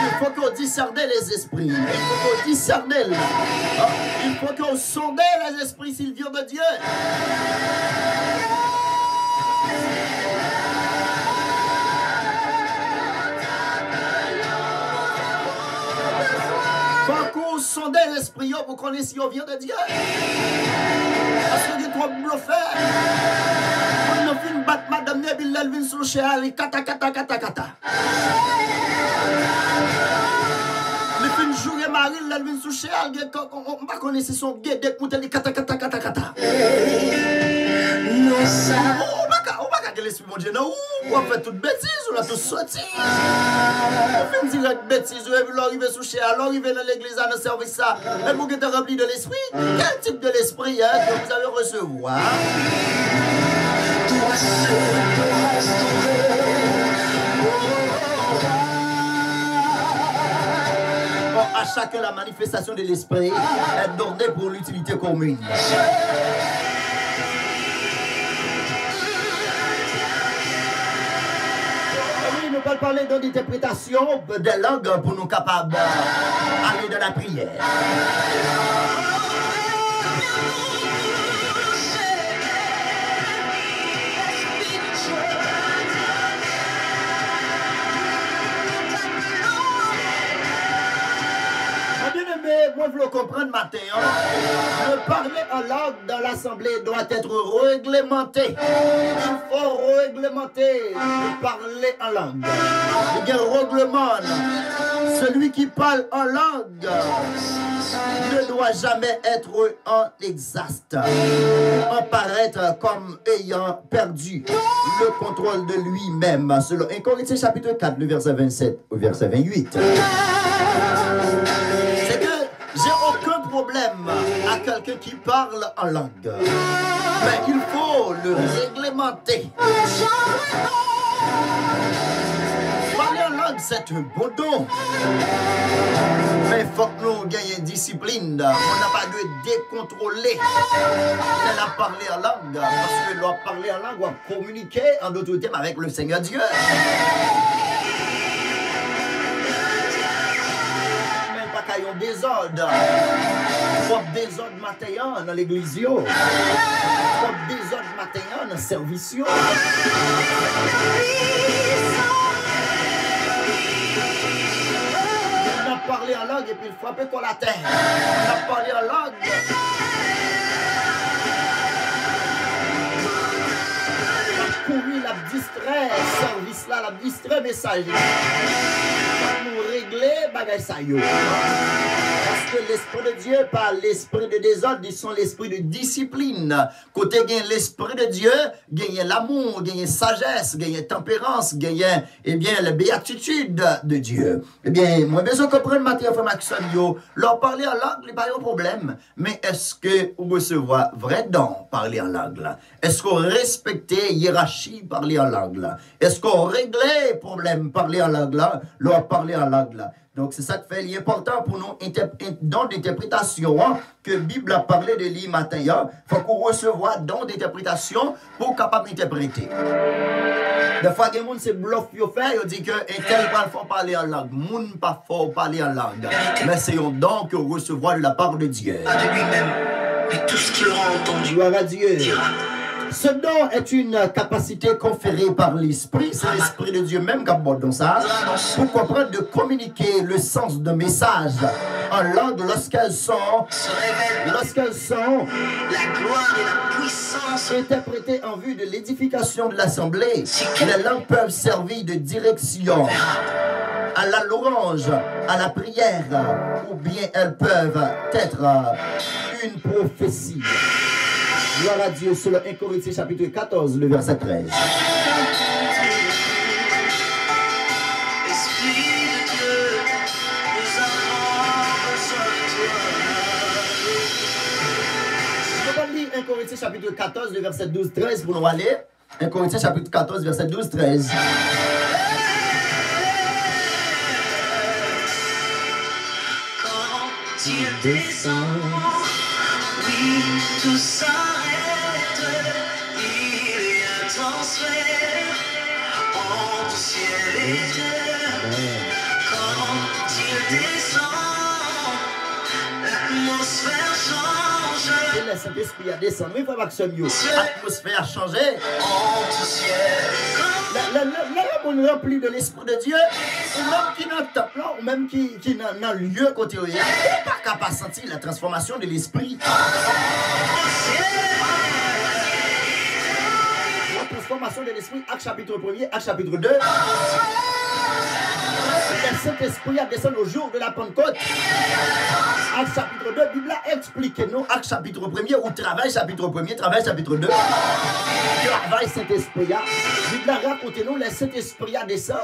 Il faut qu'on discerne les esprits. Il faut qu'on discerne. Il faut qu'on sonde les esprits s'ils viennent de Dieu. Il faut qu'on sonde l'esprit pour qu'on ait si on vient de Dieu. Parce que Dieu trop bluffé. On a fait une batte, madame Nebil, elle vient sur le chéal, kata. Le fin jour et Marie, elle vient sur le chéal, on va connaître son guédé, on va kata. On va que l'esprit mon Dieu, non, on fait toute bêtise, on a tout sorti. On fait une direct bêtise, on arrive sur le chéal, on arrive dans l'église, dans le service, ça. Et vous êtes rempli de l'esprit. Quel type de l'esprit que vous allez recevoir? À chacun, la manifestation de l'esprit est donnée pour l'utilité commune. Oui, nous allons parler d'interprétation des langues pour nous capables d'aller dans la prière. Moi, je veux comprendre matin. Le parler en langue dans l'assemblée doit être réglementé. Il faut réglementer le parler en langue. Il y a un règlement. Celui qui parle en langue ne doit jamais être en exaste, en paraître comme ayant perdu le contrôle de lui-même. Selon 1 Corinthiens chapitre 4, le verset 27 au verset 28. problème à quelqu'un qui parle en langue. Mais il faut le réglementer. Parler en langue, c'est un bon don. Mais il faut que nous gagnions discipline. On n'a pas de décontrôler. On a parlé en langue. Parce que l'on parler en langue, on communiquer en d'autres termes avec le Seigneur Dieu. Mais pas qu'il y ait un désordre. Trop désordre matin dans l'église. Trop désordre matin dans le service. On a parlé en langue et puis il frappe contre la terre. On a parlé en langue. La courir, la distrait, service là, la distrait messager. Nous régler, bagay sa yo. Parce que l'esprit de Dieu, pas l'esprit de désordre, ils sont l'esprit de discipline. Côté gagne l'esprit de Dieu, gagne l'amour, gagne sagesse, gagne tempérance, gagne, eh bien, la béatitude de Dieu. Eh bien, moi, besoin de comprendre Matthieu Maxon, yo, leur parler en langue, il n'y a pas de problème. Mais est-ce que vous recevez vrai don parler en langue là? Est-ce qu'on respecte hiérarchie parler en langue là? Est-ce qu'on règle problème parler en langue là? Leur parler en langue là? Donc, c'est ça qui fait l'important pour nous, dans l'interprétation, hein, que la Bible a parlé de lui matin. Il faut qu'on reçoive dans l'interprétation pour capable d'interpréter. Des fois, les gens se bluffent, ils disent que tel pas fort parler en langue. Moun pas fort parler en langue. Mais c'est un don que recevoir de la part de Dieu. Pas de lui-même, mais tout ce qu'il aura entendu. Gloire à Dieu. Dira. Ce don est une capacité conférée par l'Esprit, c'est l'Esprit de Dieu même qui aborde dans ça, pour comprendre de communiquer le sens de message en langue lorsqu'elles sont La gloire et la puissance interprétées en vue de l'édification de l'assemblée. Les langues peuvent servir de direction à la louange, à la prière, ou bien elles peuvent être une prophétie. Gloire à Dieu sur le 1 Corinthiens chapitre 14, le verset 13. Esprit de Dieu, nous avons besoin de toi. Je vais lire 1 Corinthiens chapitre 14, le verset 12, 13 pour nous aller. 1 Corinthiens chapitre 14, verset 12, 13. Quand il descend, oui, tout s'arrête. Il y a un transfert entre ciel et terre. Quand il descend, l'atmosphère change. Et le Saint-Esprit a descendu. Oui, frère Maxime, l'atmosphère a changé. Entre ciel. L'homme rempli de l'Esprit de Dieu, ou même qui n'a pas plan, ou même qui n'a lieu côté où il n'y a pas capable de sentir la transformation de l'Esprit. La transformation de l'Esprit, Acte chapitre 1er, Acte chapitre 2. Le Saint-Esprit a descendu au jour de la Pentecôte. Acte chapitre 2, Bible explique nous, Acte chapitre 1er, ou travail chapitre 1er, travail chapitre 2. Travail Saint-Esprit. Bible raconte nous, le Saint-Esprit a descendu.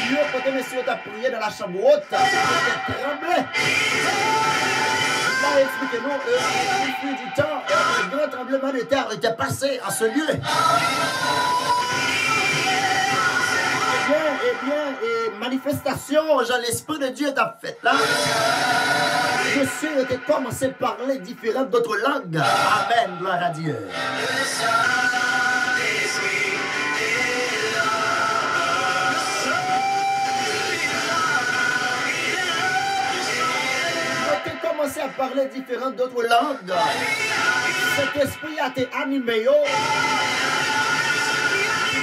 Dieu, quand monsieur a prié dans la chambre haute, il tremblait. Bible explique nous, au fil du temps, un grand tremblement de terre était passé en ce lieu. Et manifestation, genre l'Esprit de Dieu t'a fait là. Monsieur était commencé à parler différentes d'autres langues. Amen, gloire à Dieu. Il a commencé à parler différentes d'autres langues. Cet esprit a été animé.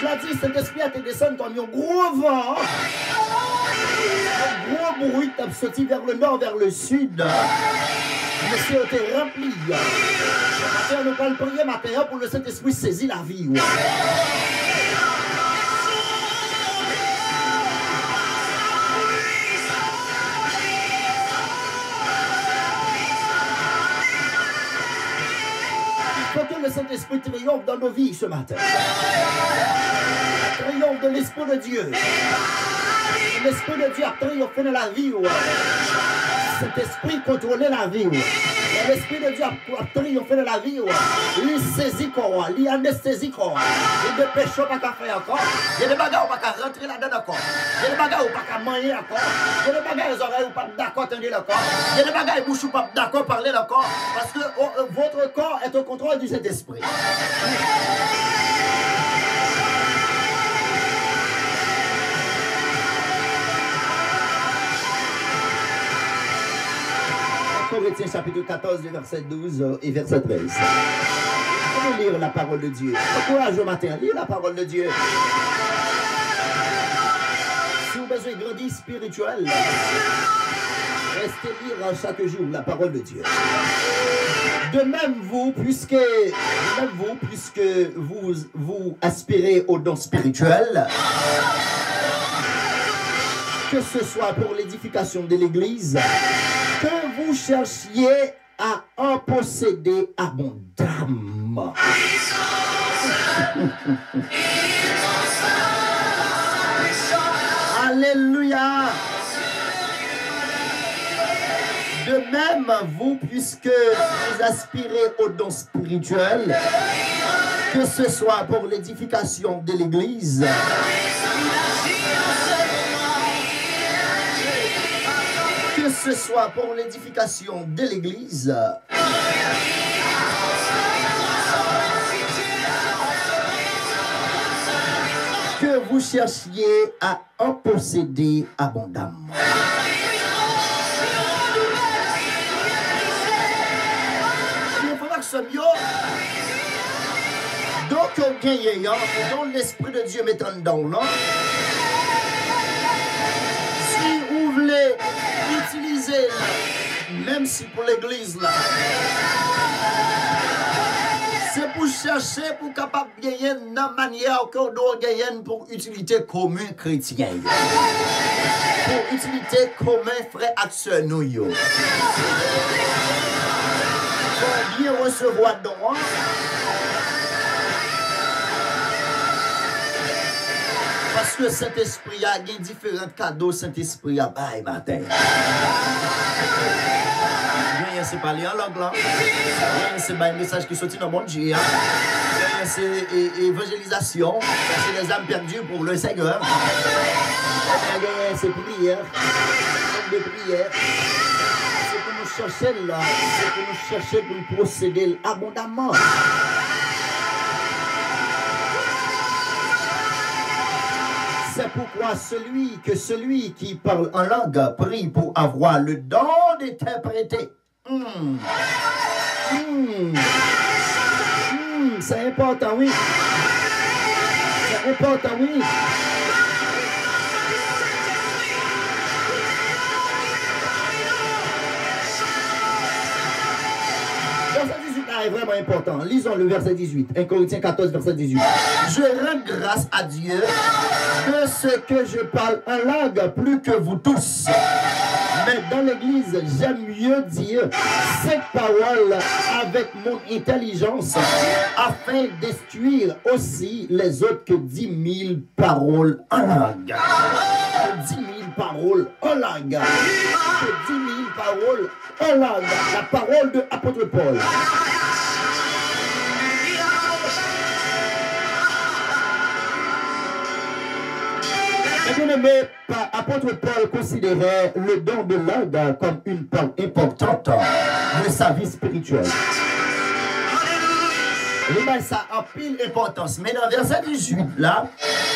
Il a dit, cet esprit a été descendu comme un gros vent. Un gros bruit t'a sorti vers le nord, vers le sud. Monsieur était rempli. Matin, nous allons prier matin pour le Saint-Esprit saisir la vie. Ouais. Il faut que le Saint-Esprit triomphe dans nos vies ce matin. Triomphe de l'Esprit de Dieu. L'Esprit de Dieu a triomphé dans la vie. Ouais. Saint-Esprit contrôle la vie. L'Esprit de Dieu a triomphé de la vie. Il saisit quoi? Il anesthésie quoi? Il ne péche pas qu'à faire encore. Il y a des bagages où pas qu'à rentrer là-dedans encore. Il y a des bagages où pas qu'à manger encore. Il y a des bagages aux oreilles où pas d'accord tenir le corps. Il y a des bagages bouche où pas d'accord parler le corps. Parce que votre corps est au contrôle du Saint-Esprit. Corinthiens chapitre 14, verset 12 et verset 13. On va lire la parole de Dieu. Encourage au matin, lire la parole de Dieu. Si vous avez besoin de grandir spirituel, restez lire chaque jour la parole de Dieu. De même vous, puisque vous aspirez au don spirituel, que ce soit pour l'édification de l'Église, que vous cherchiez à en posséder abondamment. Alléluia. De même, vous, puisque vous aspirez au don spirituel, que ce soit pour l'édification de l'Église, que ce soit pour l'édification de l'Église, que vous cherchiez à en posséder abondamment. Il faudra que ce mieux, donc dont l'Esprit de Dieu mettant dedans, si vous voulez utiliser, même si pour l'église là, c'est pour chercher, pour capable de gagner dans manière qu'on doit gagner pour utilité commune chrétienne. Pour utilité commune frère action nous yo. Pour bien recevoir don. Parce que Saint-Esprit a différents cadeaux, Saint-Esprit a bail matin. Rien c'est parler en langue là. Rien c'est un message qui sortit dans le monde Dieu. Rien c'est évangélisation. C'est les âmes perdues pour le Seigneur. Rien c'est prière. De prière. C'est pour nous chercher là. C'est pour nous chercher pour nous procéder abondamment. C'est pourquoi celui qui parle en langue prie pour avoir le don d'interpréter. C'est important, oui. C'est important, oui. Verset 18 là est vraiment important. Lisons le verset 18. 1 Corinthiens 14, verset 18. Je rends grâce à Dieu de ce que je parle en langue plus que vous tous. Mais dans l'église, j'aime mieux dire cette parole avec mon intelligence afin d'instruire aussi les autres que 10 000 paroles en langue. Que 10 000 paroles en langue. Que 10 000 paroles en langue. La parole de l'apôtre Paul. Bien-aimé, apôtre Paul considérait le don de langue comme une part importante de sa vie spirituelle. Et ça a pile importance. Mais dans le verset 18, là,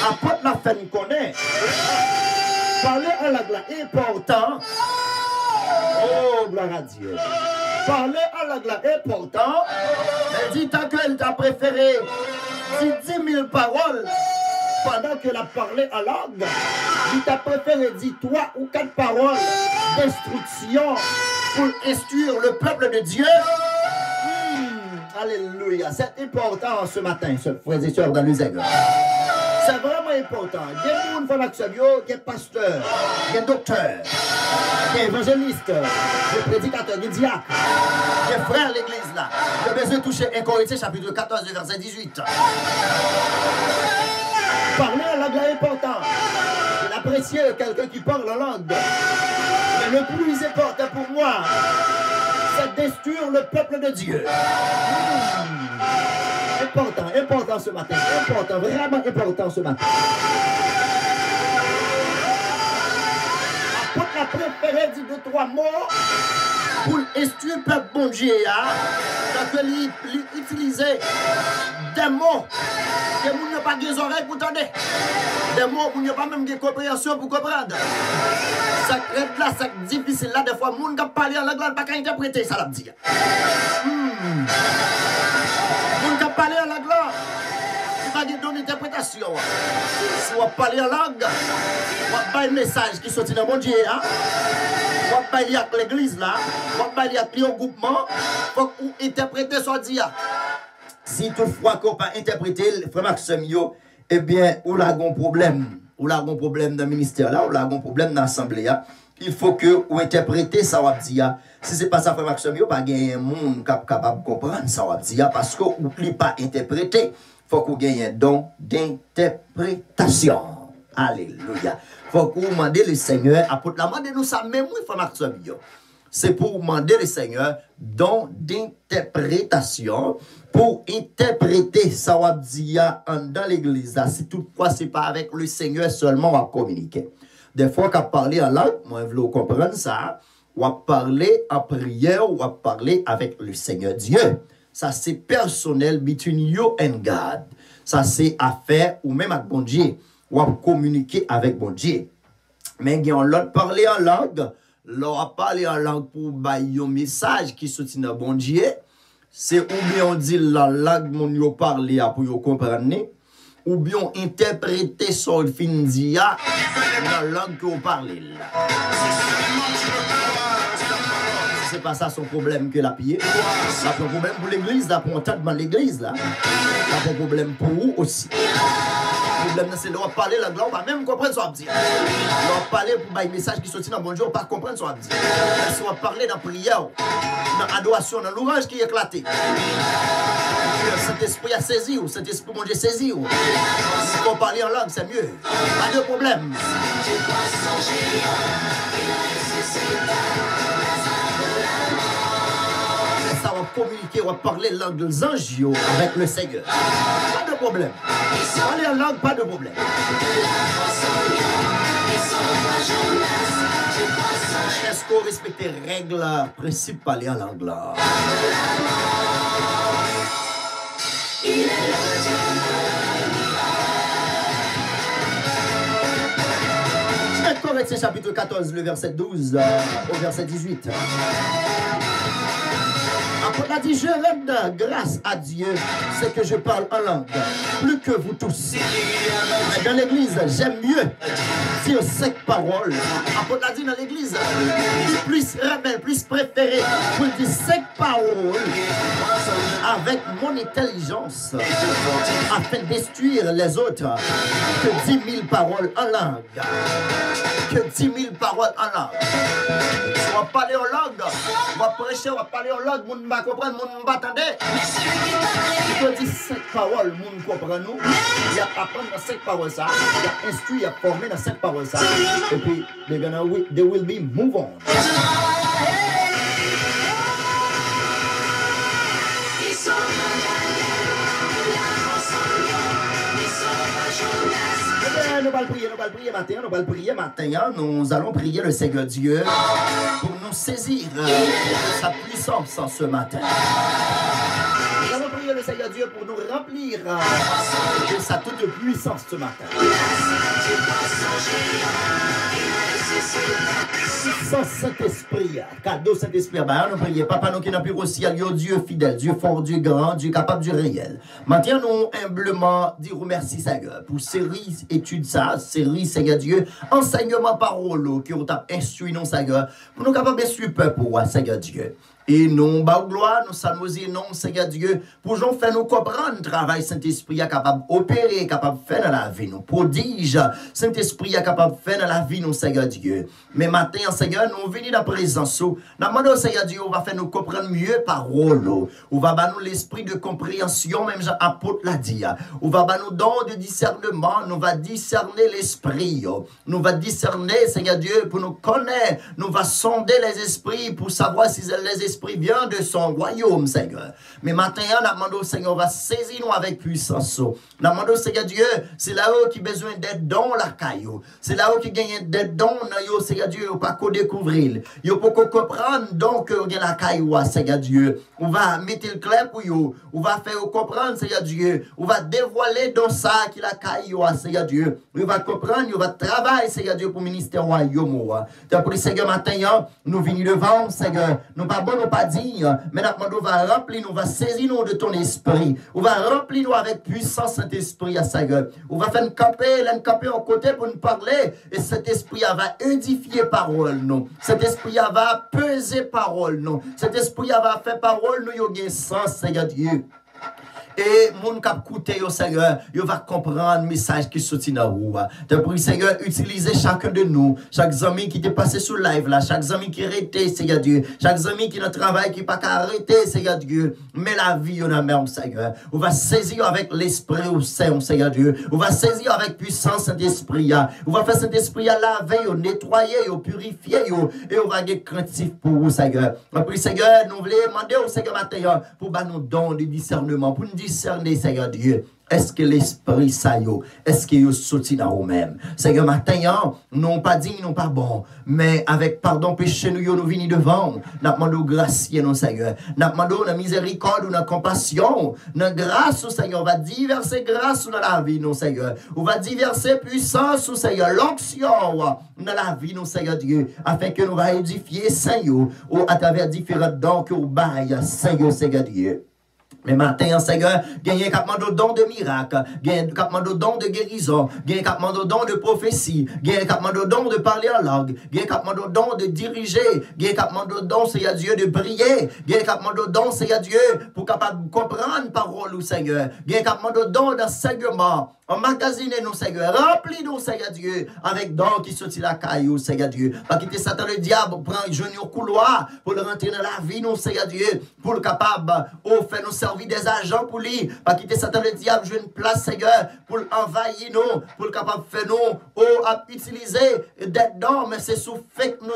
apôtre la fin connaît. Parler en langue là important. Oh, gloire à Dieu. Parler en langue là important. Elle dit tant qu'elle t'a préféré 10 000 paroles. Pendant qu'elle a parlé en langue, il t'a préféré dire 3 ou 4 paroles d'instruction pour instruire le peuple de Dieu. Alléluia. C'est important ce matin, frères et sœurs dans les églises. C'est vraiment important. Il y a des gens qui font l'action, il y a des pasteurs, il y a des docteurs, il y a des évangélistes, des prédicateurs, des diacres, des frères de l'église là. Il a besoin de toucher 1 Corinthiens chapitre 14, verset 18. Parler en langue est important. L'apprécier quelqu'un qui parle en langue. le plus important pour moi, c'est d'instruire le peuple de Dieu. Important ce matin. Important, vraiment important ce matin. Apôtre la préférée dit 2-3 mots pour instruire le peuple bon Dieu. Donc, il utilisait des mots que vous n'avez pas des oreilles pour entendre. Des mots où il n'y a pas même de compréhension pour comprendre. Ça crée là, c'est difficile là, des fois, les gens qui parlent en langue, ne pas interpréter ça, là, dit. Les gens qui parlent en langue, il n'y a pas de interprétation. Si on parle en langue, on va un message qui sortit dans mon Dieu, on va parler avec l'église là, on va parler avec le groupement, il faut qu'on interprète ce qu'on dit. Si toutefois qu'on pas interpréter, frère Maxime, eh bien, on a un problème. On a un problème dans le ministère là, on a un problème dans l'assemblée. Il faut que vous interprétez ça, on dit. Si ce n'est pas ça, frère Maxime, il n'y a pas un monde capable de comprendre ça, on dit. Parce qu'on ne peut pas interpréter. Il faut qu'on ait un don d'interprétation. Alléluia. Il faut qu'on demande le Seigneur, apôtre la demande nous ça, même oui, frère Maxime. C'est pour demander le Seigneur don d'interprétation pour interpréter ça va dire dans l'église. Si toutefois c'est pas avec le Seigneur seulement on va communiquer. Des fois qu'on parle en langue, moi je veux comprendre ça, on va parler en prière, on va parler avec le Seigneur Dieu. Ça c'est personnel between you and God. Ça c'est affaire ou même avec bon Dieu. On va communiquer avec bon Dieu. Mais il y a l'autre parler en langue. L'on a parlé en langue pour bailler un message qui soutient dans bon Dieu. C'est ou bien on dit la langue mon yo parler pour comprendre, ou bien on interpréter son fin dit dans la langue que on parle là. C'est pas ça son problème que la piller. Ça un problème pour l'église là, pour entendre l'église là. Ça un problème pour vous aussi. Le problème, c'est de parler la langue, on va même comprendre ce qu'on dit. On va parler pour un message qui sortit dans le bon Dieu, on va pas comprendre ce qu'on dit. Si on va parler dans la prière, dans l'adoration, dans l'orage qui est éclaté. Cet esprit a saisi, ou cet esprit mon Dieu saisi. Si on parle en langue, c'est mieux. Pas de problème. Ça va communiquer, on va parler langue des anges avec le Seigneur. Pas de problème. Parler en langue, pas de problème. Est-ce qu'on respecte les règles, principes, parler en langue là? Corinthiens chapitre 14, le verset 12 au verset 18. Apôtre a dit, je rends grâce à Dieu, c'est que je parle en langue, plus que vous tous. Mais dans l'église, j'aime mieux dire 5 paroles. Apôtre a dit dans l'église, plus rebelle, plus préféré, pour dire 5 paroles avec mon intelligence, afin d'instruire les autres, que 10 000 paroles en langue. Que 10 000 paroles en langue. On va parler en langue, on va prêcher, on va parler en langue, on va comprendre, on va attendre. Il faut dire 5 paroles, on comprend nous. Il y a apprendre dans 5 paroles ça, il y a instruit, il y a formé dans 5 paroles ça. Et puis, they will be move on. Nous allons prier matin, nous allons prier le Seigneur Dieu pour nous saisir sa puissance ce matin. Nous allons prier le Seigneur Dieu pour nous remplir de sa toute puissance ce matin. Sans Saint-Esprit, cadeau Saint-Esprit, nous prions, Papa, nous qui n'a plus au ciel, Dieu fidèle, Dieu fort, Dieu grand, Dieu capable du réel. Maintenant, nous humblement dire merci, Seigneur, pour série études, ça, série, Seigneur Dieu, enseignement parole, qui ont instruit nous, Seigneur, pour nous capables de suivre peuple, Seigneur Dieu. Et nous, bah, gloire, nous saluons, non, Seigneur Dieu, pour nous faire nous comprendre le travail, Saint-Esprit est capable d'opérer, capable de faire dans la vie, nous prodige, Saint-Esprit est capable de faire dans la vie, nous, Seigneur Dieu. Mais maintenant, Seigneur, nous venons dans la présence, nous demandons, Seigneur Dieu, on va faire nous comprendre mieux parole, on va nous l'esprit de compréhension, même Jean-Apôtre l'a dit, on va nous don de discernement, nous va discerner l'esprit, nous va discerner, Seigneur Dieu, pour nous connaître, nous va sonder les esprits pour savoir si les esprits viennent de son royaume, Seigneur. Mais maintenant, nous demandons, Seigneur, on va saisir nous avec puissance. Nous demandons, Seigneur Dieu, c'est là-haut qui a besoin d'être dans la caillou. C'est là-haut qui gagne d'être dans, Seigneur Dieu, on pas découvrir. Il faut comprendre donc que y a la caillou, Seigneur Dieu. On va mettre le clair pour vous. On va faire comprendre, Seigneur Dieu. On va dévoiler dans ça qui la caillou, Seigneur Dieu. On va comprendre, on va travailler, Seigneur Dieu, pour le ministère royaume. D'après Seigneur, matin, nous venons devant, Seigneur. Nous pas bon, nous pas dire, mais nous va remplir, nous va saisir nous de ton esprit. On va remplir nous avec puissance, cet esprit, Seigneur. On va faire camper en côté pour nous parler. Et cet esprit va édifier parole, nous. Cet esprit va peser parole, nous. Cet esprit va faire parole, nous, il y a sens, Seigneur Dieu. Et mon cap écouter au Seigneur, il va comprendre le message qui sortit dans vous. Depuis Seigneur, utilisez chacun de nous, chaque ami qui est passé sur live là, chaque ami qui est arrêté, Seigneur Dieu, chaque ami qui est dans le travail qui n'est pas qu'à arrêter, Seigneur Dieu, mais la vie on a même, Seigneur. On va saisir avec l'esprit au sein, Seigneur Dieu. On va saisir avec puissance cet esprit. On va faire cet esprit à laver, au nettoyer, au purifier, et on va être craintif pour vous, Seigneur. Après Seigneur, nous voulons demander au Seigneur matin pour nous donner du discernement, pour nous discerner, Seigneur Dieu. Est-ce que l'esprit ça yo? Est-ce qu'il est sorti dans vous-même? Seigneur, matin, non pas dit, non pas bon, mais avec pardon, péché, nous venons devant. Nous demandons grâce, non, Seigneur. Nous demandons la miséricorde, la compassion, la grâce, Seigneur. On va diverser grâce dans la vie, non, Seigneur. On va diverser puissance, Seigneur. L'onction dans la vie, non, Seigneur Dieu, afin que nous va édifier, Seigneur, à travers différents dons que nous baillons, Seigneur Dieu. Mais maintenant, Seigneur, gagnez capement de dons de miracles, gagnez capement de dons de guérison, gagnez capement de dons de prophétie, gagnez capement de dons de parler en langue, gagnez capement de dons de diriger, gagnez capement de dons, Seigneur Dieu, de prier, gagnez capement de dons, Seigneur Dieu, pour capable de comprendre parole, Seigneur, gagnez capement de dons d'enseignement. Emmagasiner nous, Seigneur. Remplis-nous, Seigneur Dieu, avec dons qui sortent la caillou, Seigneur Dieu. Pas quitter Satan le diable, prendre jeune au couloir pour le rentrer dans la vie, nous, Seigneur Dieu, pour le capable, faire nous servir des agents pour lui. Pas quitter Satan le diable, jouer une place, Seigneur, pour envahir nous, pour le capable faire nous, à utiliser des dons, mais c'est sous fait nous,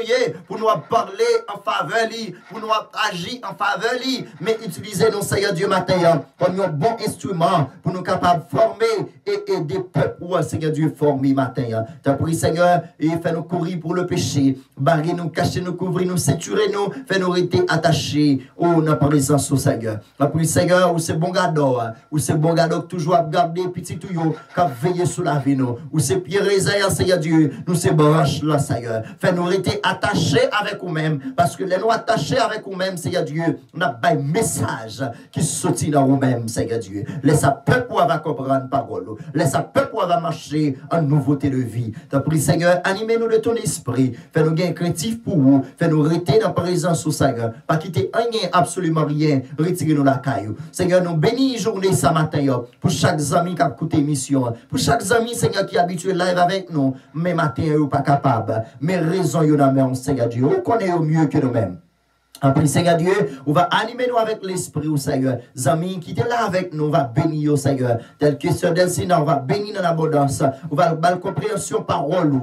pour nous parler en faveur, pour nous agir en faveur, mais utiliser nous, Seigneur Dieu, matin, comme un bon instrument, pour nous capables de former et des peuples, Seigneur Dieu, formés matin. T'as pris, Seigneur, et fais nous courir pour le péché, barrer nous, cacher nous, couvrir nous, ceinturer nous, fais nous rester attachés, dans présence au Seigneur. T'as pris, Seigneur, où c'est bon gado, où c'est bon gado, toujours à garder petit tuyau, qu'à veiller sous la vie, nous, où c'est Pierre Résaïa, Seigneur Dieu, nous c'est branche là, Seigneur. Fais nous rester attachés avec nous-mêmes, parce que les nous attachés avec nous-mêmes, Seigneur Dieu, n'a pas un message qui sortit dans nous-mêmes, Seigneur Dieu. Laisse un peuple va comprendre parole. Laisse un peuple va marcher en nouveauté de vie. T'as pris, Seigneur, animez-nous de ton esprit. Fais-nous gain craintif pour vous. Fais-nous rester dans la présence au Seigneur. Pas quitter rien, absolument rien. Retirez-nous la caillou. Seigneur, nous bénis journée ce matin. Pour chaque ami qui a écouté l'émission. Pour chaque ami, Seigneur, qui est habitué live avec nous. Mais matin, vous pas capable. Mais raison, vous n'avez Seigneur Dieu. Vous connaissez mieux que nous-mêmes. Après, Seigneur Dieu, on va animer nous avec l'esprit, au Seigneur. Amis qui étaient là avec nous, on va bénir, au Seigneur. Tel que Sœur Delcina, on va bénir dans l'abondance. On va avoir la compréhension parole.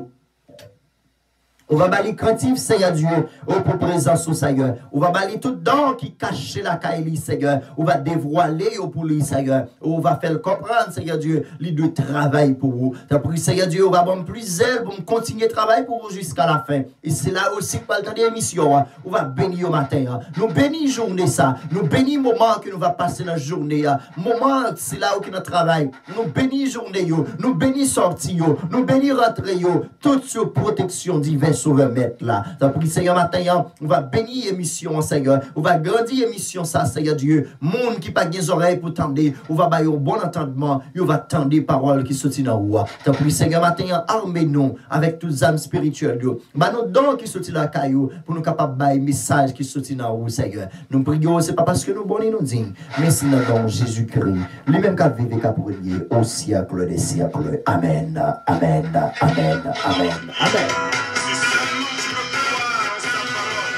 On va balayer craintif, Seigneur Dieu, pour présence au Seigneur. On va balayer tout don qui cache la caille, Seigneur. On va dévoiler pour lui, Seigneur. On va faire le comprendre, Seigneur Dieu, lui de travail pour vous. T'as pris, Seigneur Dieu, on va avoir plus zèle pour continuer de travailler pour vous jusqu'à la fin. Et c'est là aussi que, dans l'émission, on va bénir au matin. Nous bénissons journée ça. Nous bénissons le moment que nous va passer dans la journée. Moment, c'est là où nous travaillons. Nous bénissons journée, nous bénissons sortie, nous bénissons rentrée, toute sur protection diverse. se remettre là. Ça prie, Seigneur, matin, on va bénir l'émission, Seigneur. On va grandir l'émission, ça, Seigneur Dieu. Monde qui pas des oreilles pour tendre, on va bailler un bon entendement, on va tendre des paroles qui sortent dans la ça prie, Seigneur, matin, armez-nous avec toutes les âmes spirituelles. Bah, nos dons qui sortent dans la caillou pour nous capables de bailler message qui sortent dans la Seigneur. Nous prions, c'est pas parce que nous bons nous disons, mais c'est dans le nom de Jésus-Christ. Lui-même qui a vécu, qui a prié au siècle des siècles. Amen. Amen. Amen. Amen. Amen. Si seulement tu peux croire en sa parole,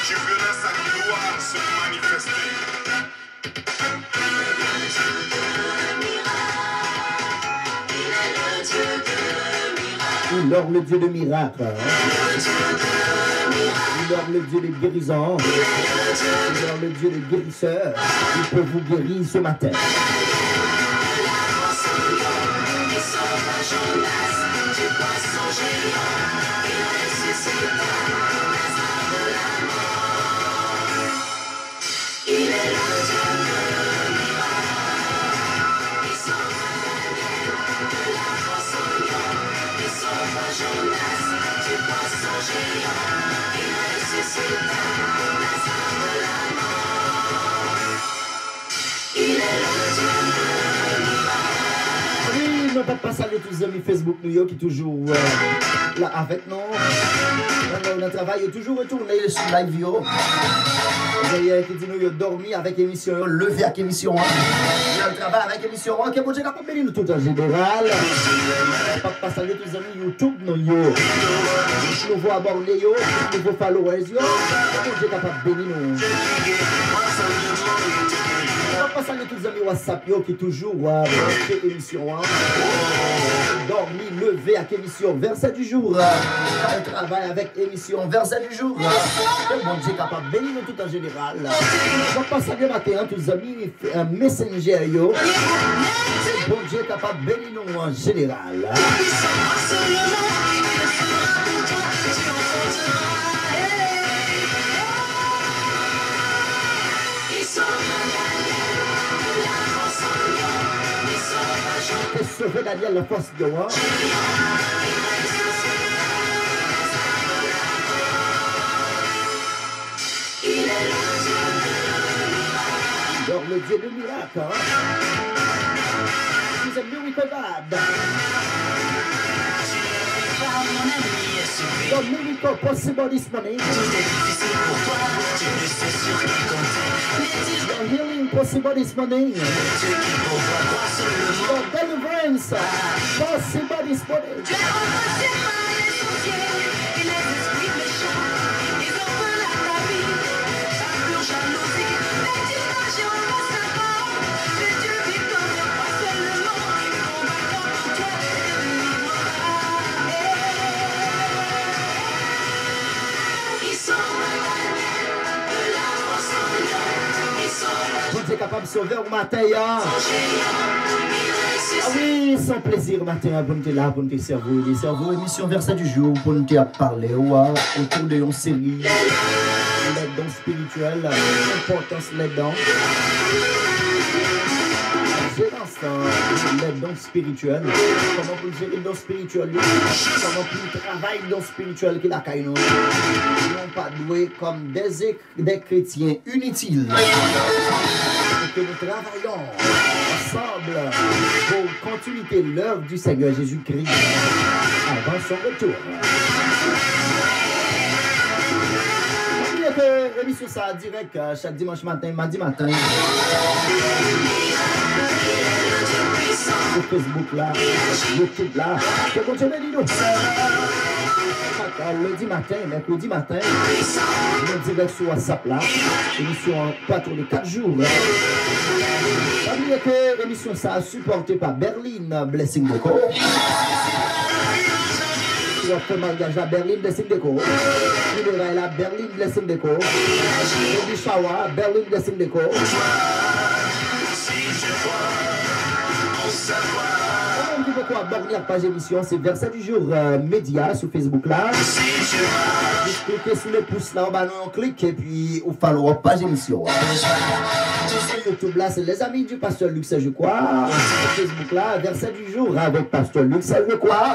tu verras sa gloire se manifester. Il est le Dieu de miracles. Il est le Dieu de guérison. Il est le Dieu de guérisseur. Il peut vous guérir ce matin. Oui, nous ne pouvons pas saluer tous les amis Facebook New York qui toujours là avec nous. Notre travail est toujours retourné sur live. D'ailleurs, qui dit nous dormi avec émission, levé avec émission. Le travail avec émission, que bon Dieu capable de bénir nous tout en général. Nous ne pas saluer tous les amis YouTube nous nouveau abonnés, nouveaux followers, que bon Dieu capable de bénir nous. On va pas saluer tous les amis WhatsApp qui toujours fait émission. Dormi, levé avec émission, verset du jour. Travail avec émission, verset du jour. Que bon Dieu capable de bénir nous tout en général. On va pas saluer matin tous les amis Messenger. Que bon Dieu capable de bénir nous en général. Sauver Daniel la force de moi. Donc le Dieu de miracle. He's a miracle God. The miracle possible this morning. The healing possible this morning. The deliverance possible this morning. Vous êtes capable de sauver au matin. Ah oui, sans plaisir matin pour nous là, pour nous servir. Les cerveaux, émission verset du jour, pour nous parler autour de une série. Les dons spirituels, l'importance des dons. Les dons spirituels. Comment pour gérer les dons spirituels? Comment pour travailler les dons spirituels qui la caille nous? Nous pas doués comme des chrétiens inutiles. Que nous travaillons ensemble pour continuer l'œuvre du Seigneur Jésus-Christ avant son retour. L'émission ça direct chaque dimanche matin, mardi matin. Sur Facebook là, YouTube là, que continue de nous. Lundi matin, mercredi matin, nous direct sur WhatsApp là, émission pas trop de 4 jours. Savez que l'émission ça supportée par Berlin Blessing Deco. Tu vas faire mariage à Berlin Blessing Deco. Tu verras là Berlin Blessing Deco. Du Shawa, Berlin Blessing Deco. Pourquoi abonner à la page émission, c'est verset du jour média sur Facebook là. Vous cliquez sur le pouce là, on clique et puis vous follow la page émission. Sur YouTube là, c'est les amis du pasteur Luc, je crois. Sur Facebook là, verset du jour avec pasteur Luc, je crois.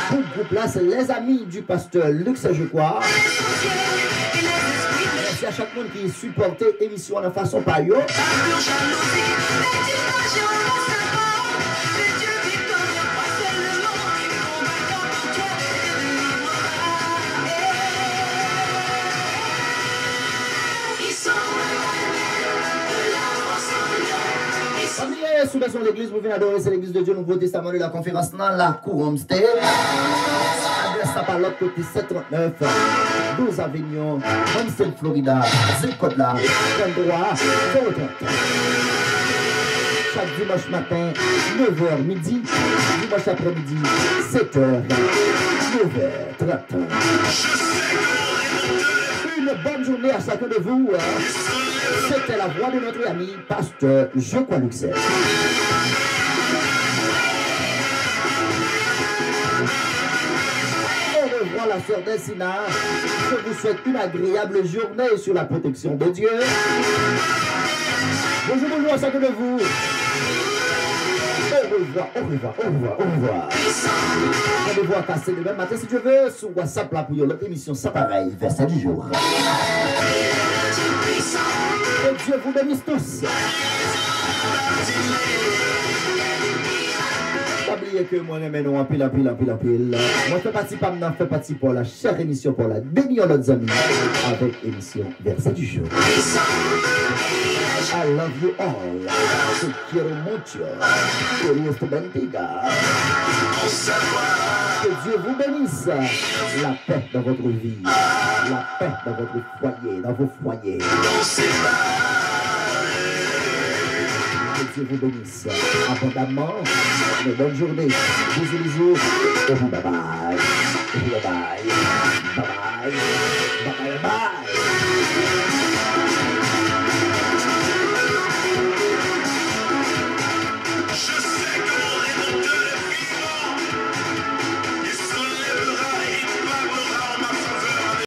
Pour groupe là, c'est les amis du pasteur Luc, je crois. Merci à chaque monde qui supportait l'émission de façon par yo. Sous besoin de l'église, vous venez adorer, c'est l'église de Dieu, Nouveau Testament de la conférence dans la cour Homestead. Adresse ça par l'autre côté, 739, 12 Avignon, Homestead, Florida, zip code là, endroit, 030. Chaque dimanche matin, 9h midi, dimanche après-midi, 7h, 9h30. Une bonne journée à chacun de vous. C'était la voix de notre ami, pasteur Jocko Luxel. Au revoir la sœur Dessina. Je vous souhaite une agréable journée sur la protection de Dieu. Bonjour, bonjour à chacun de vous. Au revoir, au revoir, au revoir, au revoir. Rendez-vous à casser demain matin si tu veux sur WhatsApp là pour l'autre émission, ça pareil, verset du jour. Que Dieu vous bénisse tous. N'oubliez que moi, nous en pile. Moi, fais partie pour la chère émission pour la bénir nos amis avec émission verset du jour. I love you all. Te quiero mucho. Que bendiga. Que Dieu vous bénisse. La paix dans votre vie. La paix dans votre foyer, dans vos foyers. Que Dieu vous bénisse abondamment. Une bonne journée. Bisous. Et bye bye. Bye bye. Bye bye.